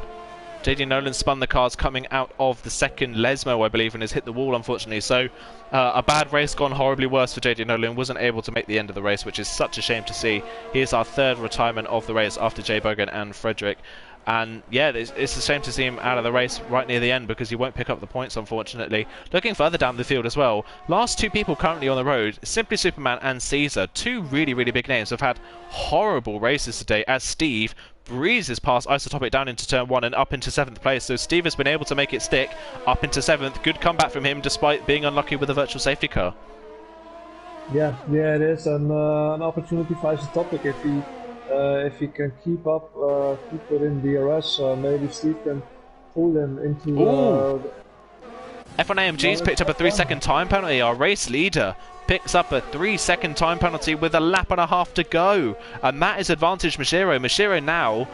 JD Nolan spun the cars coming out of the 2nd Lesmo, I believe, and has hit the wall, unfortunately. So a bad race gone horribly worse for JD Nolan. Wasn't able to make the end of the race, which is such a shame to see. Here's our 3rd retirement of the race after Jay Bogan and Frederick. And yeah, it's a shame to see him out of the race right near the end because he won't pick up the points, unfortunately. Looking further down the field as well, last 2 people currently on the road, Simply Superman and Caesar, 2 really, really big names, have had horrible races today as Steve breezes past Isotopic down into turn 1 and up into 7th place. So Steve has been able to make it stick up into 7th. Good comeback from him despite being unlucky with the virtual safety car. Yeah, it is an opportunity for Isotopic if he can keep within DRS. Maybe Steve can pull him into. F1 AMG's picked up a 3-second time penalty. Our race leader picks up a 3-second time penalty with a lap and a half to go, and that is advantage Mashiro. Mashiro now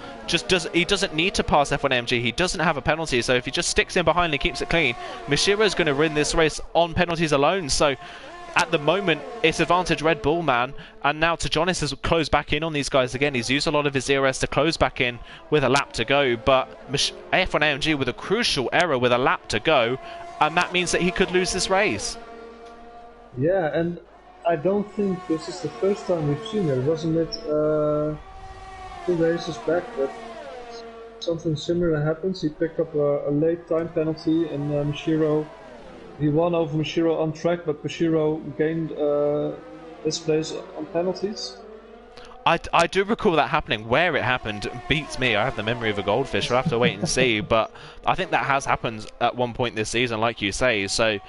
he doesn't need to pass F1AMG. He doesn't have a penalty, so if he just sticks in behind and keeps it clean, Mashiro's going to win this race on penalties alone. So at the moment, it's advantage Red Bull, man. And now Tejonis has closed back in on these guys again. He's used a lot of his ERS to close back in with a lap to go. But F1AMG with a crucial error with a lap to go. And that means that he could lose this race. Yeah, and I don't think this is the first time we've seen it. Wasn't it 2 races back that something similar happens? He picked up a late time penalty and Mashiro... He won over Mashiro on track, but Mashiro gained this place on penalties. I do recall that happening. Where it happened beats me. I have the memory of a goldfish. We'll have to wait and see. But I think that has happened at one point this season, like you say. So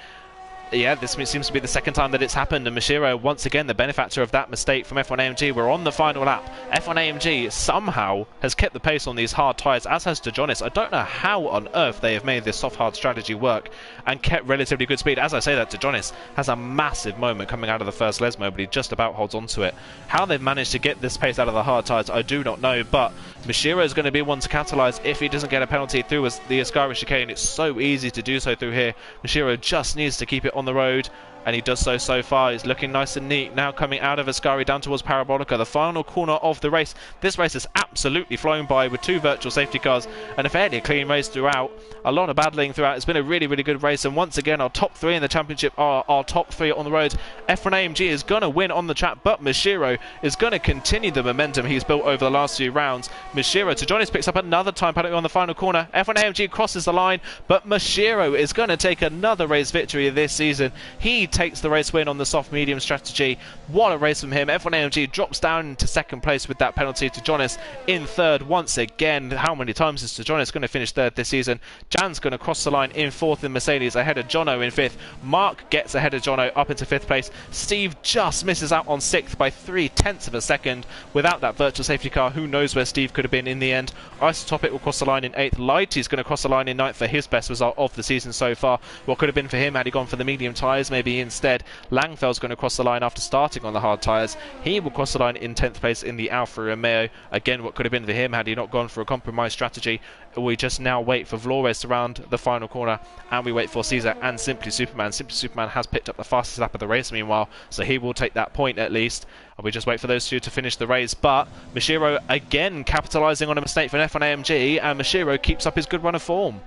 yeah, this seems to be the second time that it's happened, and Mashiro, once again, the benefactor of that mistake from F1AMG. We're on the final lap. F1AMG somehow has kept the pace on these hard tyres, as has Tejonis. I don't know how on earth they have made this soft-hard strategy work and kept relatively good speed. As I say that, Tejonis has a massive moment coming out of the first Lesmo, but he just about holds on to it. How they've managed to get this pace out of the hard tyres, I do not know, but Mashiro is going to be one to capitalise if he doesn't get a penalty through the Ascari chicane. It's so easy to do so through here. Mashiro just needs to keep it on the road, and he does so far. He's looking nice and neat now, coming out of Ascari down towards Parabolica, the final corner of the race. This race has absolutely flown by with 2 virtual safety cars and a fairly clean race throughout. A lot of battling throughout. It's been a really good race, and once again our top 3 in the championship are our top 3 on the road. F1AMG is going to win on the track, but Mashiro is going to continue the momentum he's built over the last few rounds. Mashiro, Tejonis picks up another time penalty on the final corner. F1AMG crosses the line, but Mashiro is going to take another race victory this season. He takes the race win on the soft medium strategy. What a race from him. F1AMG drops down into second place with that penalty. Tejonis in third once again. How many times is Tejonis going to finish third this season? Jan's going to cross the line in fourth in Mercedes, ahead of Jono in fifth. Mark gets ahead of Jono up into fifth place. Steve just misses out on sixth by 0.3 of a second. Without that virtual safety car, who knows where Steve could have been in the end. Isotopic will cross the line in eighth. Lighty's going to cross the line in ninth for his best result of the season so far. What could have been for him had he gone for the medium tyres, maybe instead. Langfell's going to cross the line after starting on the hard tyres. He will cross the line in 10th place in the Alfa Romeo. Again, what could have been for him had he not gone for a compromise strategy. We just now wait for Flores to round the final corner, and we wait for Caesar and Simply Superman. Simply Superman has picked up the fastest lap of the race meanwhile, so he will take that point at least. And we just wait for those two to finish the race. But Mashiro again capitalising on a mistake from F1AMG, and Mashiro keeps up his good run of form.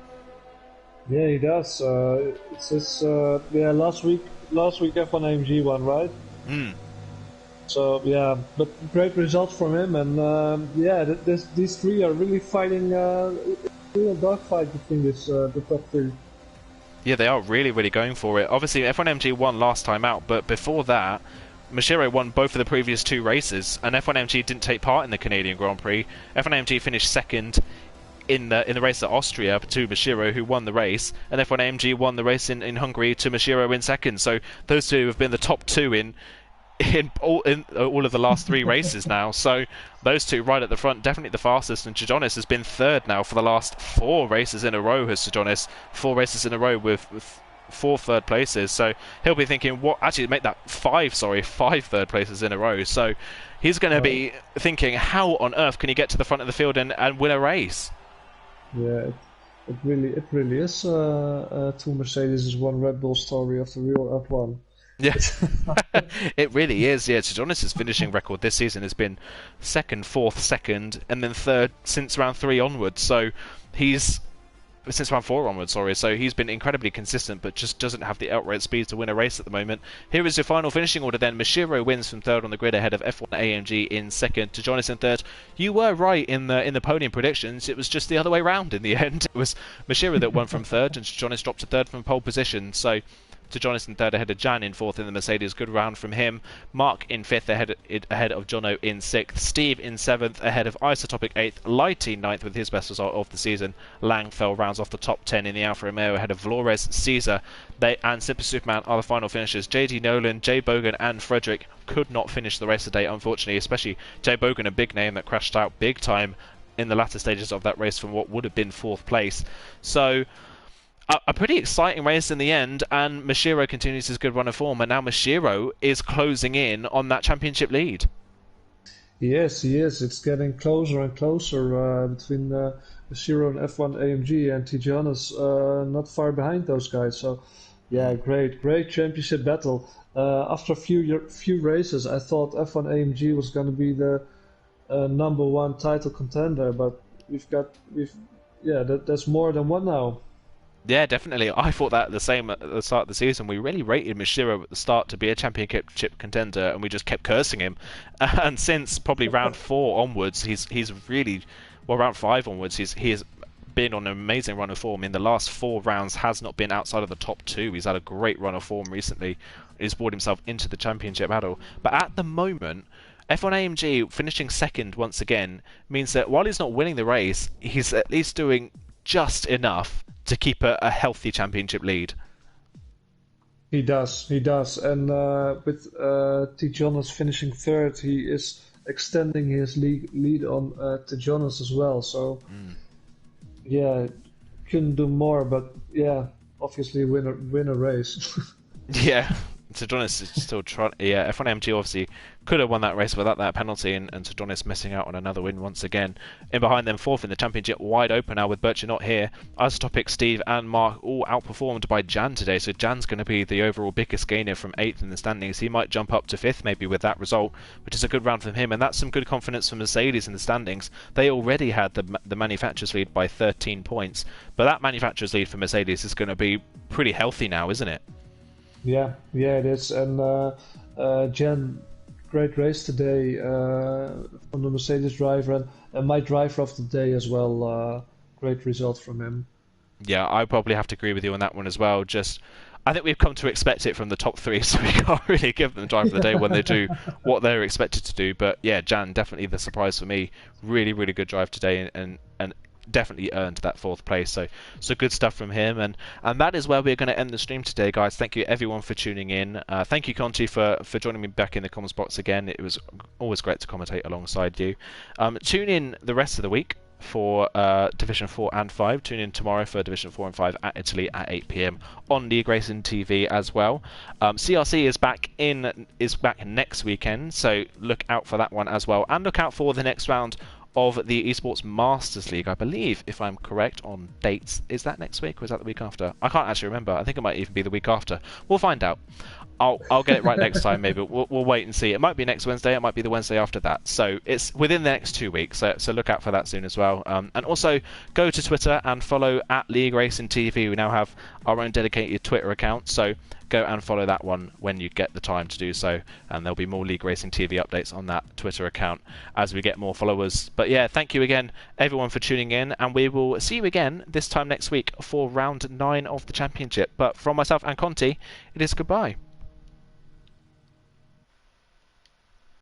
Yeah, he does. It's his, last week F1AMG won, right? So yeah, but great results from him, and these three are really fighting a real dogfight between the top 3. Yeah, they are really going for it. Obviously, F1MG won last time out, but before that, Mashiro won both of the previous 2 races, and F1MG didn't take part in the Canadian Grand Prix. F1MG finished second in the race at Austria to Mashiro, who won the race, and F1AMG won the race in Hungary to Mashiro in second. So those two have been the top 2 in all of the last 3 races now. So those two right at the front, definitely the fastest. And Tejonis has been third now for the last 4 races in a row. Has Tejonis 4 races in a row with 4 third places? So he'll be thinking, what? Actually, make that 5 third places in a row. So he's going to be thinking, how on earth can he get to the front of the field and win a race? Yeah, it really is 2 Mercedes, 1 Red Bull story of the real F1. Yes, it really is. Yeah, Tejonis' finishing record this season has been second, fourth, second, and then third since round 3 onwards. So since round 4 onwards, sorry. So he's been incredibly consistent, but just doesn't have the outright speed to win a race at the moment. Here is your final finishing order then. Mashiro wins from third on the grid ahead of F1AMG in second. Tejonis in third. You were right in the podium predictions. It was just the other way round in the end. It was Mashiro that won from third, and Tejonis dropped to third from pole position. So Tejonis in third ahead of Jan in fourth in the Mercedes. Good round from him. Mark in fifth ahead of Jono in sixth. Steve in seventh ahead of Isotopic eighth. Lighty ninth with his best result of the season. Langfell rounds off the top 10 in the Alfa Romeo ahead of Flores, Caesar, and Simply Superman are the final finishers. JD Nolan, Jay Bogan and Frederick could not finish the race today, unfortunately, especially Jay Bogan, a big name that crashed out big time in the latter stages of that race from what would have been 4th place. So A pretty exciting race in the end, and Mashiro continues his good run of form, and now Mashiro is closing in on that championship lead. Yes, he is. It's getting closer and closer between Zero and F1 AMG and Tijuana's not far behind those guys. So, yeah, Mm. great championship battle. After a few races, I thought F1 AMG was going to be the number one title contender, but we've yeah, that's more than one now. Yeah, definitely. I thought that the same at the start of the season. We really rated Mashiro at the start to be a championship contender, and we just kept cursing him. And since probably round four onwards, he's really well, round five onwards, he has been on an amazing run of form. In the last four rounds, has not been outside of the top two. He's had a great run of form recently. He's brought himself into the championship battle. But at the moment, F1 AMG finishing second once again means that while he's not winning the race, he's at least doing just enough to keep a healthy championship lead. He does, and with Tijuana's finishing third, he is extending his lead on Tijuana's as well. So. Mm. Yeah, couldn't do more, but yeah, obviously win a race. Yeah, Sedonis is still trying. Yeah, F1 MG obviously could have won that race without that penalty, and Sedonis missing out on another win once again. In behind them, fourth in the championship, wide open now with Bircher not here. Isotopic, Steve, and Mark all outperformed by Jan today, so Jan's going to be the overall biggest gainer from eighth in the standings. He might jump up to fifth maybe with that result, which is a good round from him, and that's some good confidence for Mercedes in the standings. They already had the manufacturers lead by 13 points, but that manufacturers lead for Mercedes is going to be pretty healthy now, isn't it? Yeah, it is. And Jen, great race today from the Mercedes driver, and my driver of the day as well. Great result from him. Yeah, I probably have to agree with you on that one as well. Just, I think we've come to expect it from the top three, so we can't really give them the drive of the day when they do what they're expected to do. But yeah, Jan, definitely the surprise for me. Really, really good drive today, and definitely earned that fourth place. So good stuff from him, and that is where we're going to end the stream today, guys. Thank you everyone for tuning in. Thank you, Conti, for joining me back in the comments box again. It was always great to commentate alongside you. Tune in the rest of the week for Division 4 and 5. Tune in tomorrow for Division 4 and 5 at Italy at 8 p.m. on League Racing TV as well. CRC is back next weekend, so look out for that one as well, and look out for the next round of the Esports Masters League. I believe, if I'm correct on dates, is that next week or is that the week after? I can't actually remember. I think it might even be the week after. We'll find out. I'll get it right next time. Maybe we'll wait and see. It might be next Wednesday. It might be the Wednesday after that. So it's within the next 2 weeks. So look out for that soon as well. And also go to Twitter and follow at League Racing TV. We now have our own dedicated Twitter account. So go and follow that one when you get the time to do so. And there'll be more League Racing TV updates on that Twitter account as we get more followers. But yeah, thank you again, everyone, for tuning in. And we will see you again this time next week for round 9 of the championship. But from myself and Conti, it is goodbye.